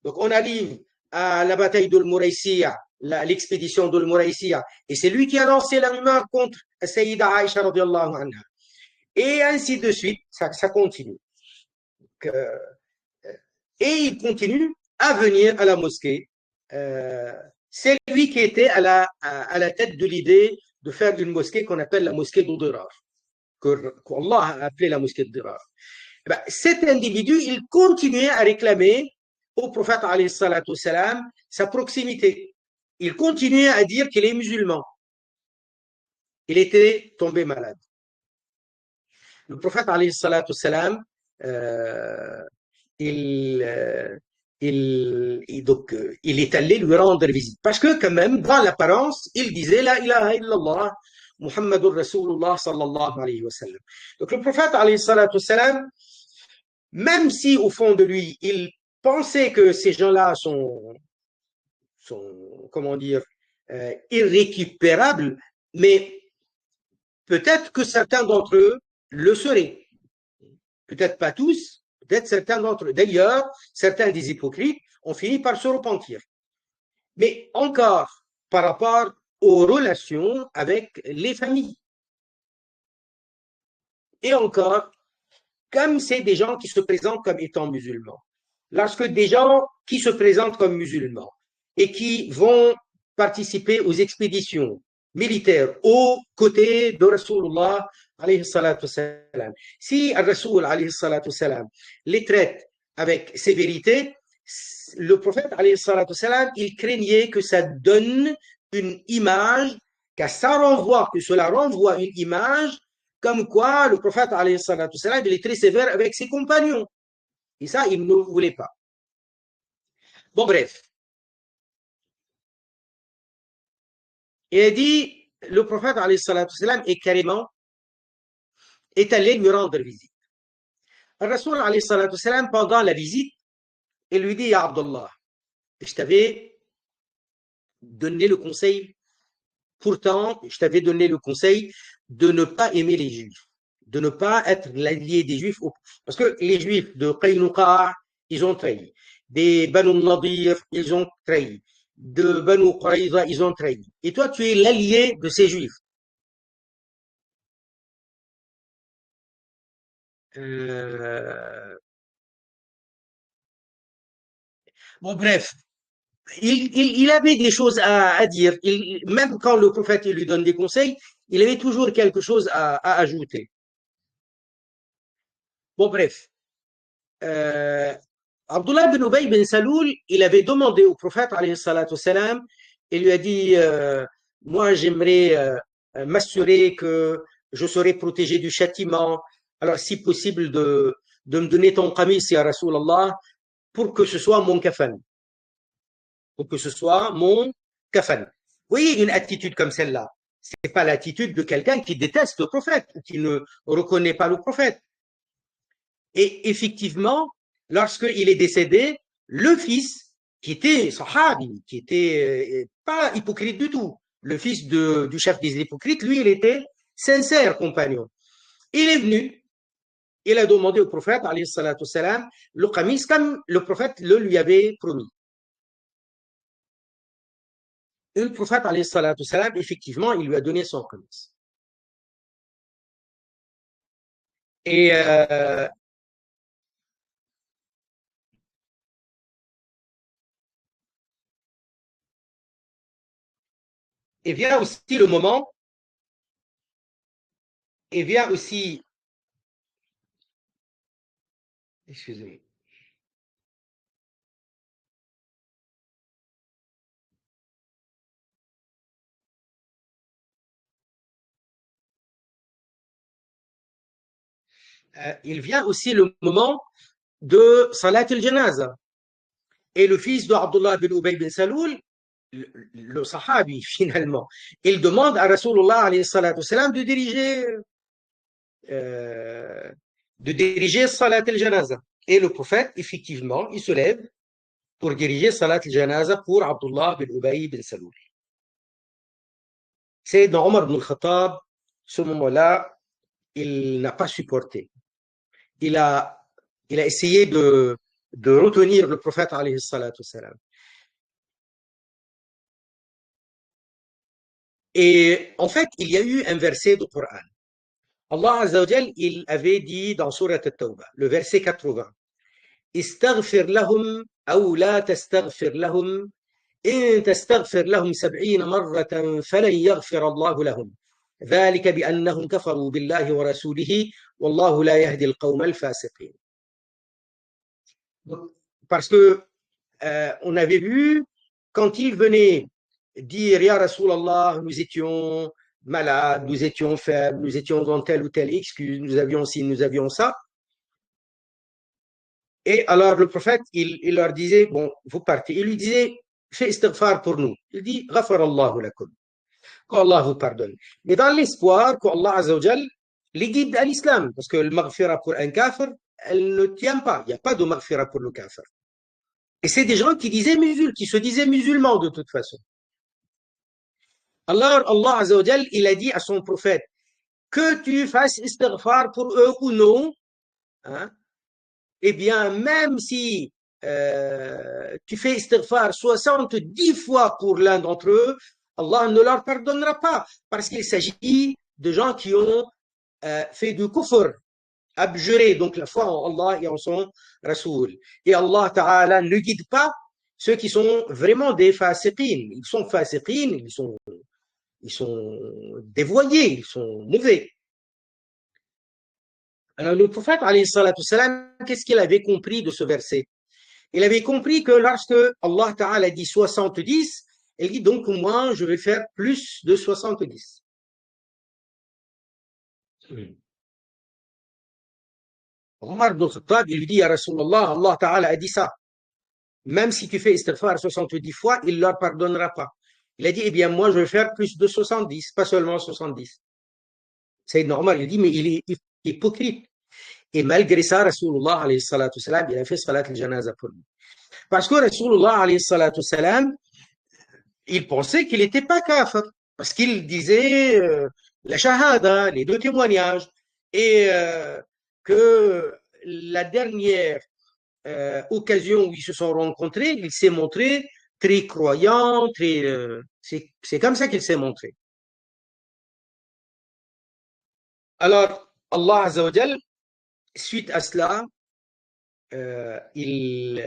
Donc, on arrive à la bataille de Mouraïsia, l'expédition de Mouraïsia, et c'est lui qui a lancé la rumeur contre Sayyida Aïcha radiallahu anha. Et ainsi de suite, ça continue. Donc, et il continue à venir à la mosquée. C'est lui qui était à la tête de l'idée de faire une mosquée qu'on appelle la mosquée d'Odirar, qu'Allah a appelée la mosquée d'Odirar. Ben, cet individu, il continuait à réclamer au prophète alayhi salatu salam sa proximité. Il continuait à dire qu'il est musulman. Il était tombé malade. Le prophète alayhi salatu salam, il est allé lui rendre visite. Parce que quand même, dans l'apparence, il disait La ilaha illallah, Muhammadur Rasulullah sallallahu alayhi wa sallam. Donc le prophète alayhi salatu salam, même si au fond de lui, il pensait que ces gens-là sont comment dire, irrécupérables, mais peut-être que certains d'entre eux le seraient. Peut-être pas tous, peut-être certains d'entre eux. D'ailleurs, certains des hypocrites ont fini par se repentir. Mais encore, par rapport aux relations avec les familles. Et encore, comme c'est des gens qui se présentent comme étant musulmans. Lorsque des gens qui se présentent comme musulmans et qui vont participer aux expéditions militaires aux côtés de Rasulullah alayhi salatu salam, si Rasul alayhi salatu salam les traite avec sévérité, le prophète alayhi salatu salam, il craignait que ça donne une image, que cela renvoie une image comme quoi le prophète alayhi salatu salam, il est très sévère avec ses compagnons. Et ça, il ne voulait pas. Bon, bref. Il a dit, le prophète alayhi salatu salam est carrément est allé lui rendre visite. Le Rasoul alayhi salatu salam, pendant la visite, il lui dit, Ya Abdullah, je t'avais donné le conseil, pourtant, je t'avais donné le conseil de ne pas aimer les Juifs, de ne pas être l'allié des Juifs, parce que les Juifs de Qaynuqa, ils ont trahi. Des Banu Nadir, ils ont trahi. De Banu Quraïza, ils ont trahi. Et toi, tu es l'allié de ces Juifs. Euh... Bon, bref, il avait des choses à dire. Même quand le prophète lui donne des conseils, il avait toujours quelque chose à ajouter. Bon, bref. Abdullah bin Ubay bin Saloul, il avait demandé au prophète, alayhi salatu salam, il lui a dit, moi j'aimerais m'assurer que je serai protégé du châtiment. Alors, si possible, de me donner ton qamis, ya Rasulallah, pour que ce soit mon kafan. Pour que ce soit mon kafan. Vous voyez, une attitude comme celle-là, c'est pas l'attitude de quelqu'un qui déteste le prophète, ou qui ne reconnaît pas le prophète. Et effectivement, lorsqu'il est décédé, le fils, qui était sahabi, qui était pas hypocrite du tout, le fils du chef des hypocrites, lui, il était sincère compagnon. Il est venu, il a demandé au prophète, alayhi salatu salam, le qamis, comme le prophète le lui avait promis. Et le prophète, alayhi salatu salam, effectivement, il lui a donné son qamis. Et et vient aussi le moment, et vient aussi, excusez-moi, il vient aussi le moment de Salat al-Janaza. Et le fils de Abdullah bin Ubay bin Saloul, le sahabi, finalement, il demande à Rasulullah alayhi salatu wassalam euh, de diriger Salat al-Janaza. Et le prophète, effectivement, il se lève pour diriger Salat al-Janaza pour Abdullah bin Ubay bin Saloul. Sayyidina Omar ibn al-Khattab, ce moment-là, il n'a pas supporté. Il a, il a essayé de retenir le prophète alayhi salatu wassalam. Et en fait, il y a eu un verset du Coran. Allah Azza wa Jal, il avait dit dans Surat At-Tawbah, le verset 80, استغفر لهم أو لا تستغفر لهم إن تستغفر لهم 70 مرة فلن يغفر الله لهم ذلك بأنهم كفروا بالله ورسوله والله لا يهدي القوم الفاسقين. Parce que on avait vu quand il venait dire Ya Rasulallah, nous étions malades, nous étions faibles, nous étions dans telle ou telle excuse, nous avions ci, nous avions ça. Et alors le prophète, il leur disait, bon, vous partez. Il lui disait, fais istighfar pour nous. Il dit, ghafarallahu lakum. Qu'Allah vous pardonne. Mais dans l'espoir qu'Allah Azza wa Jal les guide à l'islam. Parce que le maghfira pour un kafir, elle ne tient pas. Il n'y a pas de maghfira pour le kafir. Et c'est des gens qui se disaient musulmans de toute façon. Alors Allah Azza wa Jal, il a dit à son prophète, que tu fasses istighfar pour eux ou non, hein, eh bien, même si tu fais istighfar 70 fois pour l'un d'entre eux, Allah ne leur pardonnera pas, parce qu'il s'agit de gens qui ont fait du kufr, abjuré, donc la foi en Allah et en son Rasoul. Et Allah Ta'ala ne guide pas ceux qui sont vraiment des fasiqin. Ils sont fasiqin, ils sont dévoyés, ils sont mauvais. Alors le prophète, alayhi salatu salam, qu'est-ce qu'il avait compris de ce verset? Il avait compris que lorsque Allah Ta'ala dit 70, il dit donc moi je vais faire plus de 70. Omar ibn Khattab, il lui dit à Rasulallah, Allah Ta'ala a dit ça. Même si tu fais istighfar 70 fois, il ne leur pardonnera pas. Il a dit, eh bien moi je vais faire plus de 70, pas seulement 70. C'est normal, il dit, mais il est hypocrite. Et malgré ça, Rasulullah alayhi salatu salam, il a fait salat al-janaza pour lui. Parce que Rasulullah alayhi salatu salam, il pensait qu'il n'était pas kafir. Parce qu'il disait la shahada, les deux témoignages, et que la dernière occasion où ils se sont rencontrés, il s'est montré très croyant, c'est comme ça qu'il s'est montré. Alors, Allah Azza wa Jal, suite à cela, il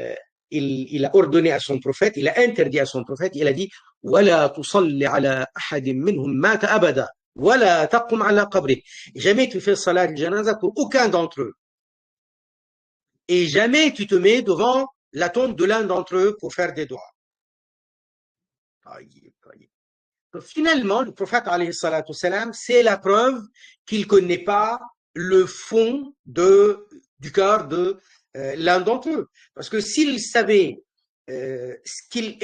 a ordonné à son prophète, il a interdit à son prophète, il a dit وَلَا تُصَلِّ عَلَى أَحَدٍ مِّنْهُمْ مَاتَ أَبَدًا وَلَا تَقُمْ عَلَى قَبْرِهِ. Jamais tu fais salat al-janaza pour aucun d'entre eux. Et jamais tu te mets devant la tombe de l'un d'entre eux pour faire des doigts. Finalement, le prophète, alayhi salatu salam, c'est la preuve qu'il ne connaît pas le fond du cœur de l'un d'entre eux. Parce que s'il savait ce qu'il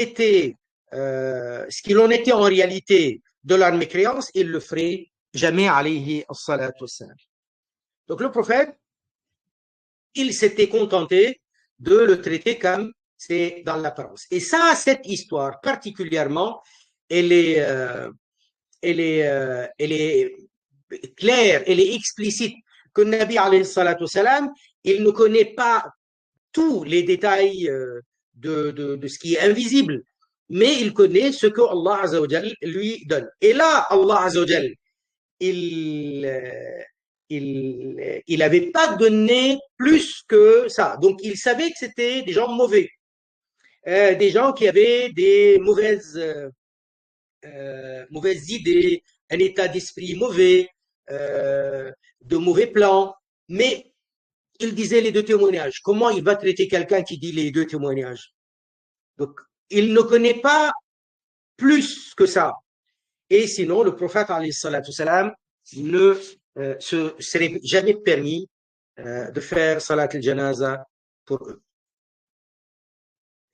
en était en réalité de leur mécréance, il le ferait jamais, alayhi salatu salam. Donc le prophète, il s'était contenté de le traiter comme c'est dans l'apparence. Et ça, cette histoire particulièrement, elle est claire, elle est explicite, que le Nabi alayhi salatu salam, il ne connaît pas tous les détails de ce qui est invisible, mais il connaît ce que Allah Azza wa Jal lui donne. Et là, Allah Azza wa Jal, il n'avait pas donné plus que ça. Donc, il savait que c'était des gens mauvais, des gens qui avaient des mauvaises idées, un état d'esprit mauvais, de mauvais plans. Mais il disait les deux témoignages. Comment il va traiter quelqu'un qui dit les deux témoignages? Donc, il ne connaît pas plus que ça. Et sinon, le prophète, alayhi salatu salam, ne se serait jamais permis de faire salat al-janaza pour eux.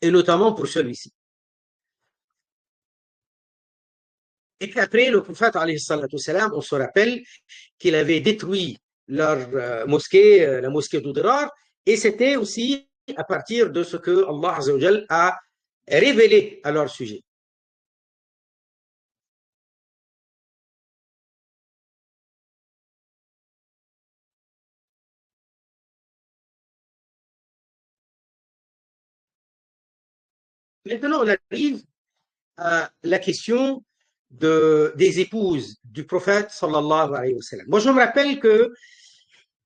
Et notamment pour celui-ci. Et puis après, le prophète, alayhi salatu wassalam, on se rappelle qu'il avait détruit leur mosquée, la mosquée d'Udrar, et c'était aussi à partir de ce que Allah Azza wa Jal a révélé à leur sujet. Maintenant, on arrive à la question des épouses du prophète sallallahu alayhi wa sallam. Moi, je me rappelle que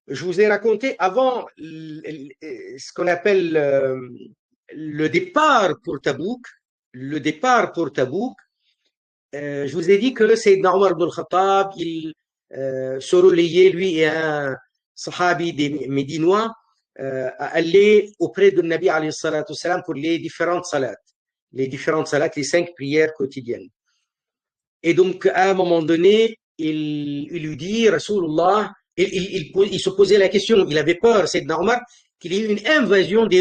je vous ai raconté avant ce qu'on appelle le départ pour Tabouk. Le départ pour Tabouk, je vous ai dit que Sayyidina Omar ibn al-Khattab, il se relayait, lui et un sahabi des Médinois, à aller auprès du Nabi alayhi salatu wassalam pour les différentes salats, les 5 prières quotidiennes. Et donc, à un moment donné, il lui dit, Rasulullah, il se posait la question, il avait peur, c'est normal, qu'il y ait une invasion des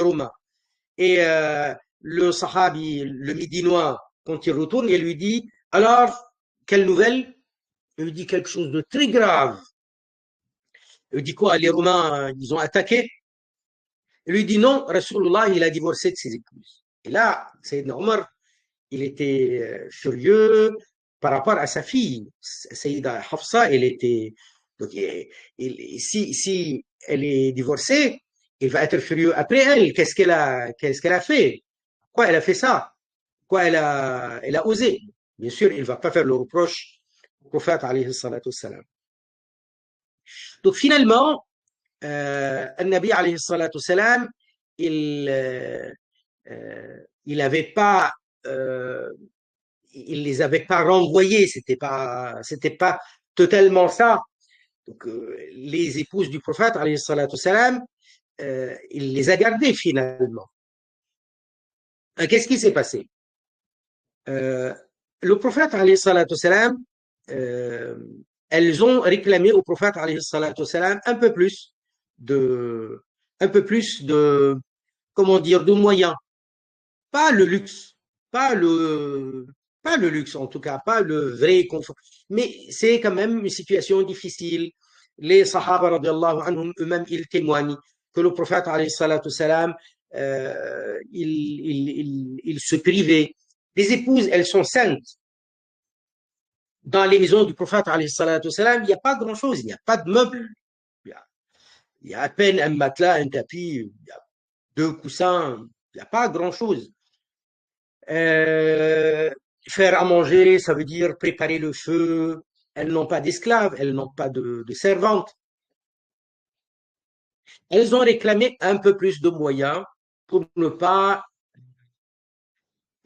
Romains. Et le Sahabi, le Médinois, quand il retourne, il lui dit, alors, quelle nouvelle? Il lui dit quelque chose de très grave. Il lui dit quoi? Les Romains, ils ont attaqué? Il lui dit non, Rasulullah, il a divorcé de ses épouses. Et là, c'est normal, il était furieux par rapport à sa fille, Sayyida Hafsa, elle était. Donc, si elle est divorcée, il va être furieux après elle. Qu'est-ce qu'elle a fait? Pourquoi elle a fait ça? Pourquoi elle a osé? Bien sûr, il ne va pas faire le reproche au prophète, alayhi salatu wassalam. Donc, finalement, Nabi, alayhi salatu wassalam, il il n'avait pas il les avait pas renvoyés, c'était pas totalement ça. Donc les épouses du prophète, alayhi salatu salam, il les a gardées finalement. Qu'est-ce qui s'est passé? euh, le prophète, alayhi salatu salam, euh, elles ont réclamé au prophète, alayhi salatu salam, de, un peu plus de, comment dire, de moyens. Pas le luxe, pas le, pas le luxe en tout cas, pas le vrai confort. Mais c'est quand même une situation difficile. Les Sahaba radiallahu anhum eux-mêmes, ils témoignent que le prophète alayhi salatu salam, il se privait. Les épouses, elles sont saintes. Dans les maisons du prophète alayhi salatu salam, il n'y a pas grand-chose, il n'y a pas de meubles. Il y a à peine un matelas, un tapis, il y a 2 coussins, il n'y a pas grand-chose. Euh, Faire à manger, ça veut dire préparer le feu. Elles n'ont pas d'esclaves, elles n'ont pas de servantes. Elles ont réclamé un peu plus de moyens pour ne pas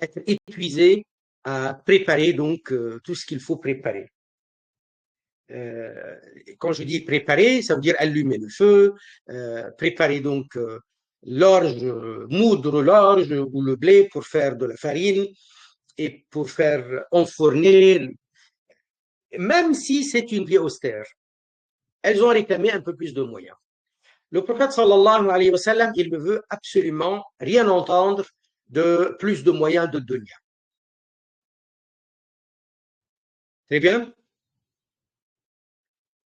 être épuisées à préparer donc tout ce qu'il faut préparer. Quand je dis préparer, ça veut dire allumer le feu, préparer donc l'orge, moudre l'orge ou le blé pour faire de la farine et pour faire enfourner, même si c'est une vie austère. Elles ont réclamé un peu plus de moyens. Le prophète sallallahu alayhi wa sallam, il ne veut absolument rien entendre de plus de moyens de dunya. Très bien.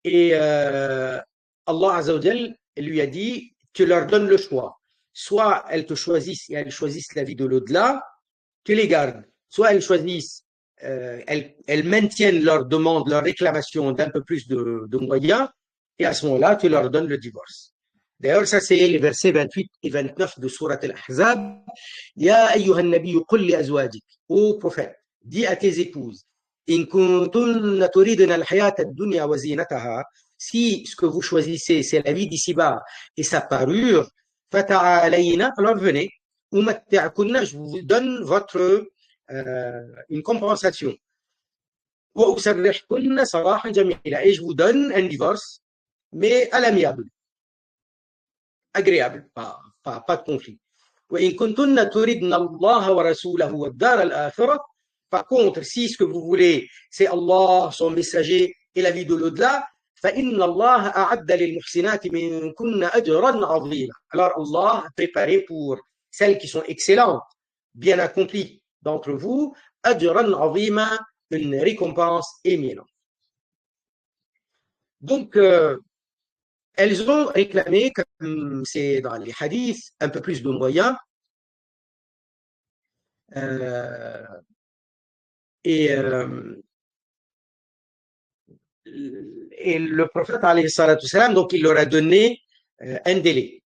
Et Allah Azza wa Jal lui a dit, tu leur donnes le choix. Soit elles te choisissent et elles choisissent la vie de l'au-delà, tu les gardes. Soit elles choisissent, elles maintiennent leur demande, leur réclamation d'un peu plus de moyens, et à ce moment-là, tu leur donnes le divorce. D'ailleurs, ça c'est les versets 28 et 29 de Surat Al-Ahzab. Ya ayyuhan nabiyyu qul li azwajik, ô prophète, dis à tes épouses, in kuntunna turidna al-hayata ad-dunya wa zinataha, si ce que vous choisissez c'est la vie d'ici-bas et sa parure, fata'alayna, alors venez, umatti'kunna, je vous donne une compensation. Wa usarrihkunna sarahan jamila, et je vous donne un divorce, mais à l'amiable, agréable, pas de conflit. وإن كنتن تردن الله ورسوله والدار الآخرة. Par contre, si ce que vous voulez, c'est Allah, son messager et la vie de l'au-delà, فإن الله أعد للمحسنات منكن أجرا عظيما. Alors Allah a préparé pour celles qui sont excellentes, bien accomplies d'entre vous, أجرا عظيما, une récompense éminente. Donc, elles ont réclamé, comme c'est dans les hadiths, un peu plus de moyens. Euh, et, euh, et le prophète, alayhi salatu salam, donc il leur a donné un délai.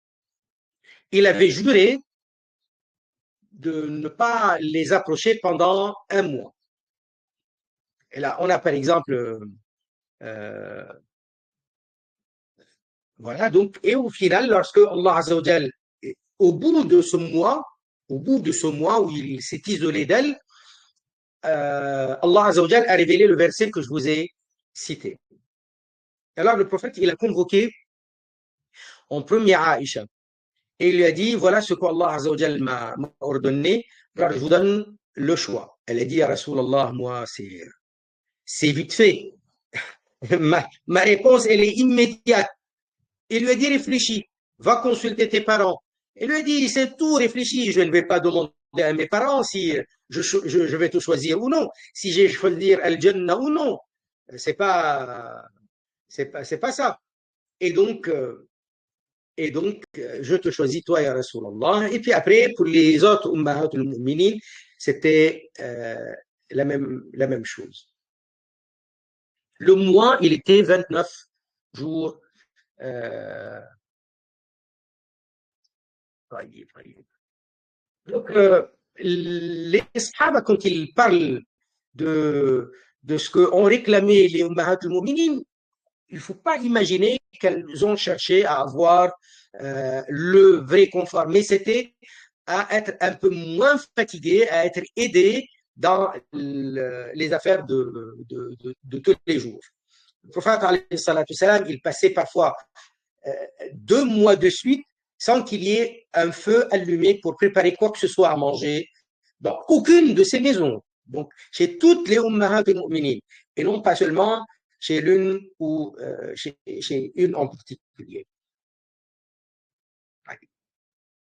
Il avait juré de ne pas les approcher pendant un mois. Et là, on a par exemple, voilà, donc, et au final, lorsque Allah Azza wa Jal, au bout de ce mois, où il s'est isolé d'elle, Allah Azza wa Jal a révélé le verset que je vous ai cité. Alors le prophète, il a convoqué en premier Aïcha et il lui a dit, voilà ce qu'Allah Azza wa Jal m'a ordonné, alors je vous donne le choix. Elle a dit à Rasulallah, moi c'est vite fait. Ma réponse, elle est immédiate. Il lui a dit, réfléchis, va consulter tes parents. Il lui a dit, c'est tout, réfléchis, je ne vais pas demander à mes parents si je vais te choisir ou non, si j'ai choisir Al-Jannah ou non. C'est pas, c'est pas ça. Et donc, je te choisis toi, ya Rasulallah. Et puis après, pour les autres Ummahatul Mu'minin, c'était la même chose. Le mois, il était 29 jours. Euh, donc, les Sahaba, quand ils parlent de ce qu'ont réclamé les Ummahatul Mu'minin, il ne faut pas imaginer qu'elles ont cherché à avoir le vrai confort, mais c'était à être un peu moins fatiguées, à être aidées dans les affaires de tous les jours. Le prophète, il passait parfois 2 mois de suite sans qu'il y ait un feu allumé pour préparer quoi que ce soit à manger dans aucune de ces maisons. Donc, chez toutes les ummahat al-mu'minin, et non pas seulement chez l'une ou chez une en particulier.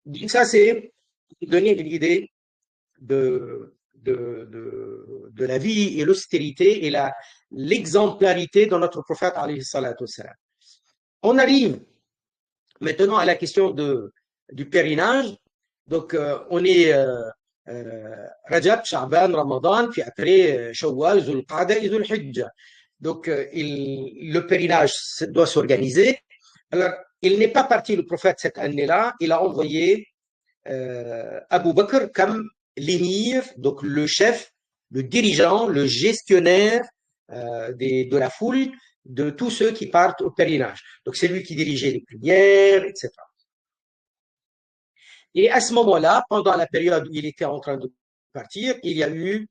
Donc ça, c'est donner une idée de la vie et l'austérité et l'exemplarité de notre prophète, alayhi salatu wassalam. On arrive maintenant à la question du périnage. Donc, on est Rajab, Sha'ban, Ramadan, puis après Shawwal, Zul Qa'da et Zul Hijja. Donc, le périnage doit s'organiser. Alors, il n'est pas parti le prophète cette année-là, il a envoyé Abu Bakr comme l'émir, donc le chef, le dirigeant, le gestionnaire de la foule, de tous ceux qui partent au pèlerinage. Donc c'est lui qui dirigeait les prières, etc. Et à ce moment-là, pendant la période où il était en train de partir, il y a eu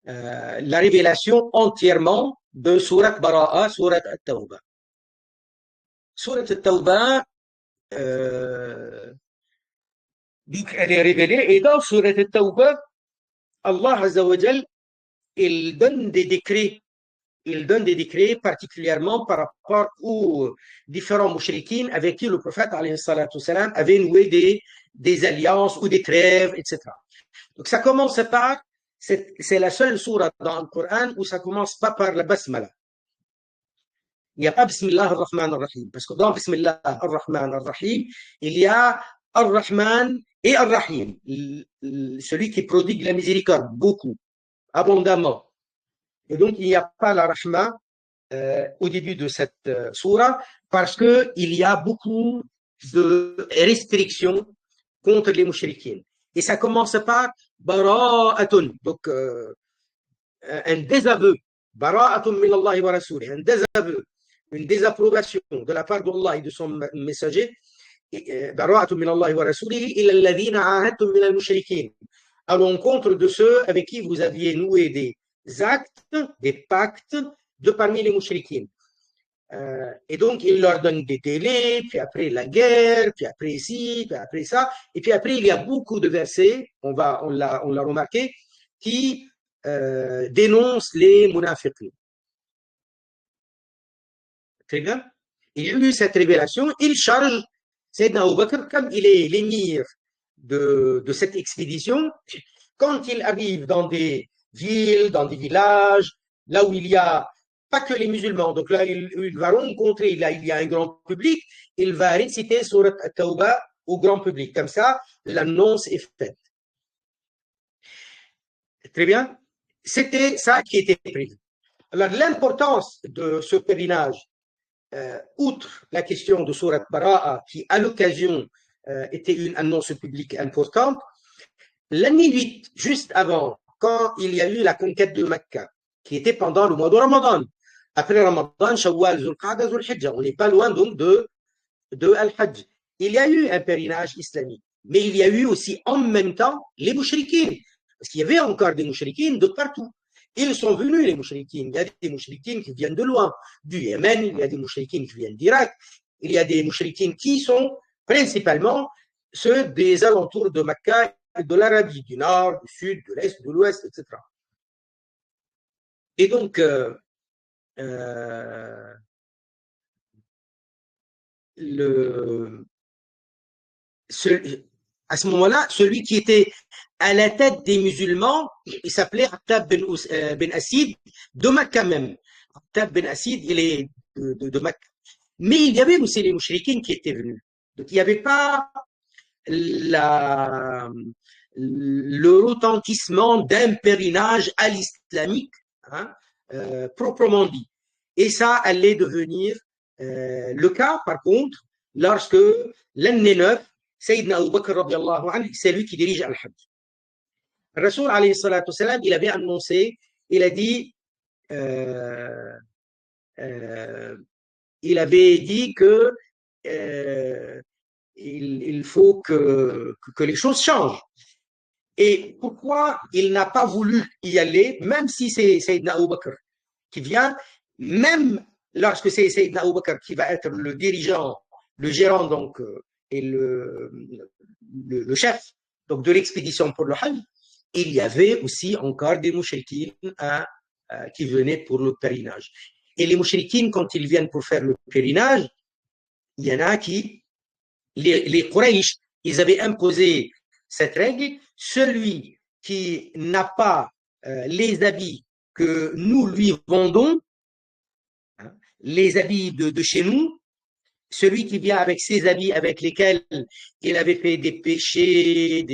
la révélation entièrement de Surat Bara'a, Surat At-Tawbah. Surat At-Tawbah, elle est révélée, et dans Surat At-Tawbah, Allah Azza wa Jal, il donne des décrets. Il donne des décrets particulièrement par rapport aux différents mouchriquines avec qui le prophète alayhi salatu salam avait noué des alliances ou des trêves, etc. Donc ça commence par, c'est la seule sourate dans le Coran où ça commence pas par la basmala. Il n'y a pas Bismillah ar-Rahman ar-Rahim. Parce que dans Bismillah ar-Rahman ar-Rahim, il y a ar-Rahman et ar-Rahim. Celui qui prodigue la miséricorde, beaucoup, abondamment. Et donc, il n'y a pas la Rahma au début de cette sourate parce qu'il y a beaucoup de restrictions contre les mouchriquines. Et ça commence par bara'atun, donc un désaveu, bara'atun min Allah wa rasoulih, un désaveu, une désapprobation de la part d'Allah et de son messager, bara'atun min Allah wa rasoulih ila alladhina ahadtum min al-mushrikin, à l'encontre de ceux avec qui vous aviez noué des actes, des pactes de parmi les mouchriquines. Et donc, il leur donne des délais, puis après la guerre, puis après ci, puis après ça. Et puis après, il y a beaucoup de versets, on l'a remarqué, qui dénoncent les munafiqines. Très bien. Il y a eu cette révélation, il charge Sayyidina Abu Bakr, comme il est l'émir de cette expédition, quand il arrive dans des villes, dans des villages, là où il y a pas que les musulmans, donc là il va rencontrer, là il y a un grand public, il va réciter Surat At-Tawbah au grand public. Comme ça, l'annonce est faite. Très bien. C'était ça qui était prévu. Alors, l'importance de ce pèlerinage, outre la question de Surat Bara'a, qui à l'occasion était une annonce publique importante, l'année 8, juste avant, quand il y a eu la conquête de Mecca, qui était pendant le mois de Ramadan, après Ramadan, Shawwal, Zulqa'da, Zulhijjah, on n'est pas loin donc de Al-Hajj. Il y a eu un pèlerinage islamique, mais il y a eu aussi en même temps les mouchriquins, parce qu'il y avait encore des mouchriquins de partout. Ils sont venus, les mouchriquins. Il y a des mouchriquins qui viennent de loin, du Yémen, il y a des mouchriquins qui viennent d'Irak, il y a des mouchriquins qui sont principalement ceux des alentours de Mecca et de l'Arabie, du nord, du sud, de l'est, de l'ouest, etc. Et donc, le, à ce moment-là, celui qui était à la tête des musulmans, il s'appelait Attab ben Asid, de Mecca même. Attab ben Asid, il est de Mecca. Mais il y avait aussi les mouchriquins qui étaient venus. Donc il n'y avait pas le retentissement d'un pèlerinage à l'islamique, hein, proprement dit. Et ça allait devenir le cas, par contre, lorsque l'année 9, Sayyidina Abu Bakr, c'est lui qui dirige Al-Hajj. Le Rasoul, alayhi salatu salam, il avait annoncé, il a dit, il avait dit que il faut que les choses changent. Et pourquoi il n'a pas voulu y aller, même si c'est Sayyidina Abu Bakr qui vient, même lorsque c'est Sayyidina Abu Bakr qui va être le dirigeant, le gérant donc, et le chef donc, de l'expédition pour le Hajj, il y avait aussi encore des mouchriquines qui venaient pour le pèlerinage. Et les mouchriquines, quand ils viennent pour faire le pèlerinage, il y en a qui, les Quraysh, ils avaient imposé cette règle, celui qui n'a pas les habits que nous lui vendons, hein, les habits de chez nous, celui qui vient avec ses habits avec lesquels il avait fait des péchés,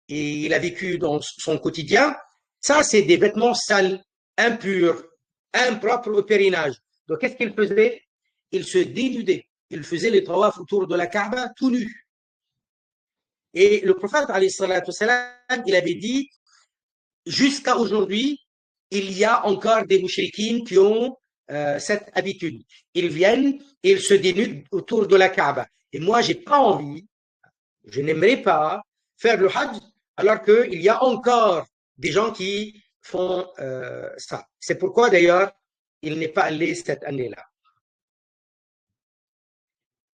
et il a vécu dans son quotidien, ça c'est des vêtements sales, impurs, impropres au pèlerinage. Donc qu'est-ce qu'il faisait? Il se dénudait, il faisait les tawaf autour de la Kaaba tout nu. Et le prophète, alayhi salatu wassalam, il avait dit, jusqu'à aujourd'hui, il y a encore des mouchriquines qui ont cette habitude. Ils viennent et ils se dénudent autour de la Kaaba. Et moi, j'ai pas envie, je n'aimerais pas faire le Hajj alors qu'il y a encore des gens qui font ça. C'est pourquoi d'ailleurs, il n'est pas allé cette année-là.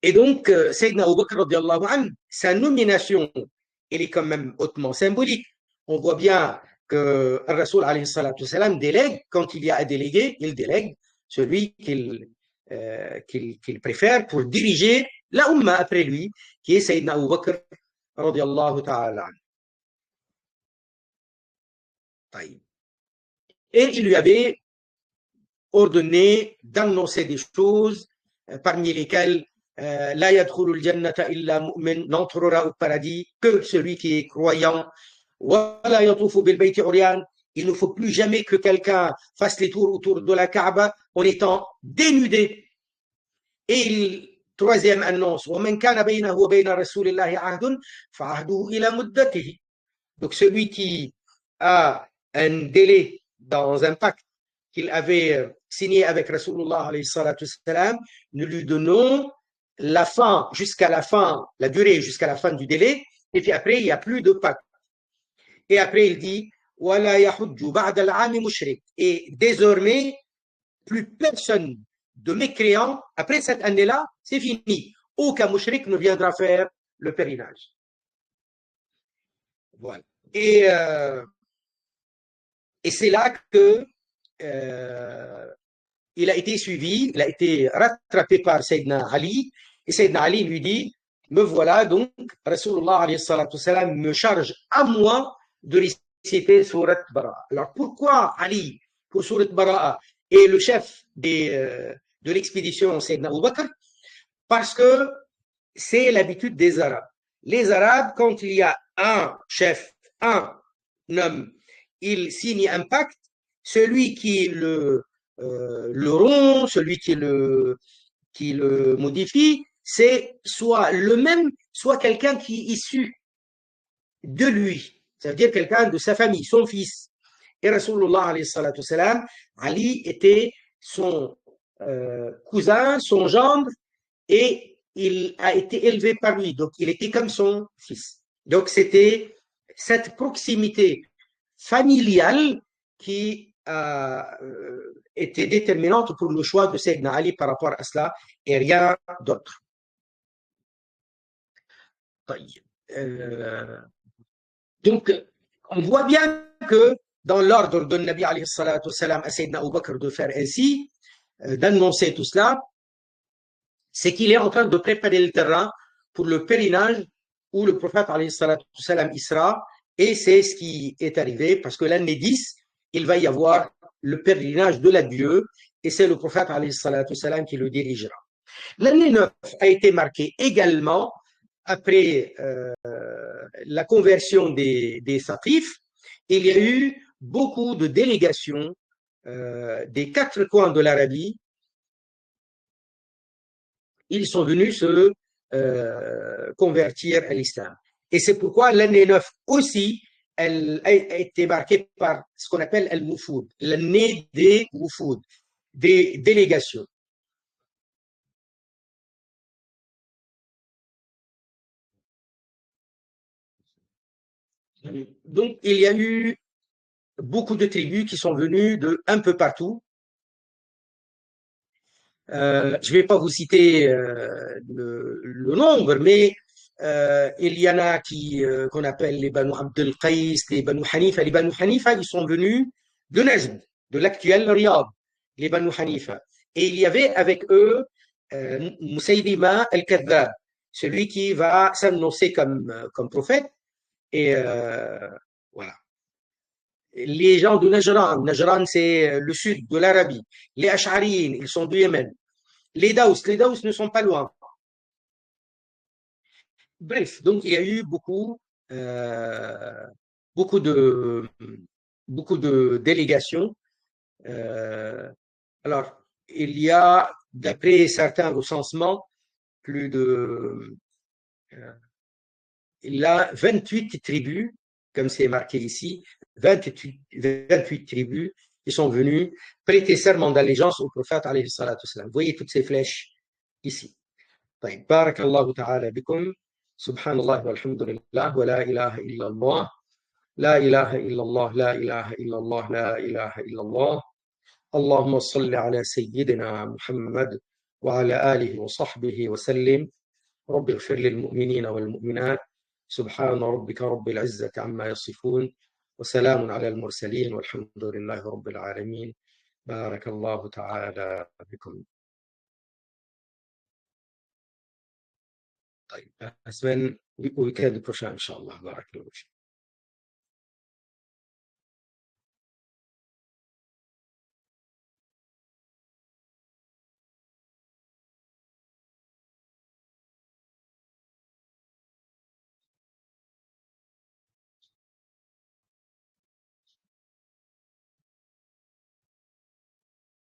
Et donc, Sayyidina Abu Bakr, sa nomination, elle est quand même hautement symbolique. On voit bien que le Rasoul délègue, quand il y a un délégué, il délègue celui qu'il préfère pour diriger la Ummah après lui, qui est Sayyidina Abu Bakr, radiallahu ta'ala. Et il lui avait ordonné d'annoncer des choses, parmi lesquelles La yadkhulul jannata illa mu'min, n'entrera au paradis que celui qui est croyant. Wa la yatufu bil bayti uryan, il ne faut plus jamais que quelqu'un fasse les tours autour de la Kaaba en étant dénudé. Et troisième annonce, wa man kana baynahu wa bayna rasulillahi ahdun fa ahduhu ila muddatihi. Donc celui qui a un délai dans un pacte qu'il avait signé avec Rasulullah alayhi salatu salam, nous lui donnons la fin jusqu'à la fin, la durée jusqu'à la fin du délai, et puis après, il n'y a plus de pacte. Et après, il dit, et désormais, plus personne de mécréant, après cette année-là, c'est fini. Aucun mouchrik ne viendra faire le pèlerinage. Voilà. Et c'est là que il a été suivi, il a été rattrapé par Sayyidina Ali, et Sayyidina Ali lui dit, me voilà donc, Rasulullah alayhi salatu salam me charge à moi de réciter Surat Bara'a. Alors pourquoi Ali, pour Surat Bara'a, est le chef de l'expédition Sayyidina Abu Bakr? Parce que c'est l'habitude des Arabes. Les Arabes, quand il y a un chef, un homme, ils signent un pacte, celui qui le rompt, celui qui le modifie, c'est soit le même, soit quelqu'un qui est issu de lui. Ça veut dire quelqu'un de sa famille, son fils. Et Rasulullah alayhi salatu salam, Ali était son cousin, son gendre, et il a été élevé par lui. Donc, il était comme son fils. Donc, c'était cette proximité familiale qui a été déterminante pour le choix de Sayyidina Ali par rapport à cela et rien d'autre. Donc, on voit bien que dans l'ordre de Nabi alayhi salatu salam à Sayyidina Abu Bakr de faire ainsi, d'annoncer tout cela, c'est qu'il est en train de préparer le terrain pour le pèlerinage où le prophète alayhi salatu salam y sera, et c'est ce qui est arrivé parce que l'année 10, il va y avoir le pèlerinage de l'adieu et c'est le prophète alayhi salatu salam qui le dirigera. L'année 9 a été marquée également après la conversion des Saqifs. Il y a eu beaucoup de délégations des 4 coins de l'Arabie. Ils sont venus se convertir à l'islam. Et c'est pourquoi l'année 9 aussi, elle a été marquée par ce qu'on appelle al-Wufud, l'année des Wufud, des délégations. Donc, il y a eu beaucoup de tribus qui sont venues de un peu partout. Je ne vais pas vous citer le nombre, mais il y en a qui qu'on appelle les Banu Abdel Qais, les Banu Hanifa. Les Banu Hanifa, ils sont venus de Najd, de l'actuel Riyad, les Banu Hanifa. Et il y avait avec eux Musaydima al-Kadhab, celui qui va s'annoncer comme prophète. Et voilà. Les gens de Najran, Najran c'est le sud de l'Arabie. Les Ash'ariyin, ils sont du Yémen. Les Daous ne sont pas loin. Bref, donc il y a eu euh, beaucoup de, beaucoup de délégations. Euh, alors, il y a, d'après certains recensements, plus de, euh, il y a 28 tribus, comme c'est marqué ici, 28 tribus qui sont venues prêter serment d'allégeance au prophète alayhi salatu salam. Vous voyez toutes ces flèches ici. طيب بارك الله تعالى بكم سبحان الله والحمد لله ولا إله إلا الله لا إله إلا الله لا إله إلا الله لا إله إلا الله اللهم صل على سيدنا محمد وعلى آله وصحبه وسلم رب اغفر للمؤمنين والمؤمنات سبحان ربك رب العزة عما يصفون وسلام على المرسلين والحمد لله رب العالمين بارك الله تعالى بكم. طيب أسمن weekend prochain إن شاء الله بارك الله فيك.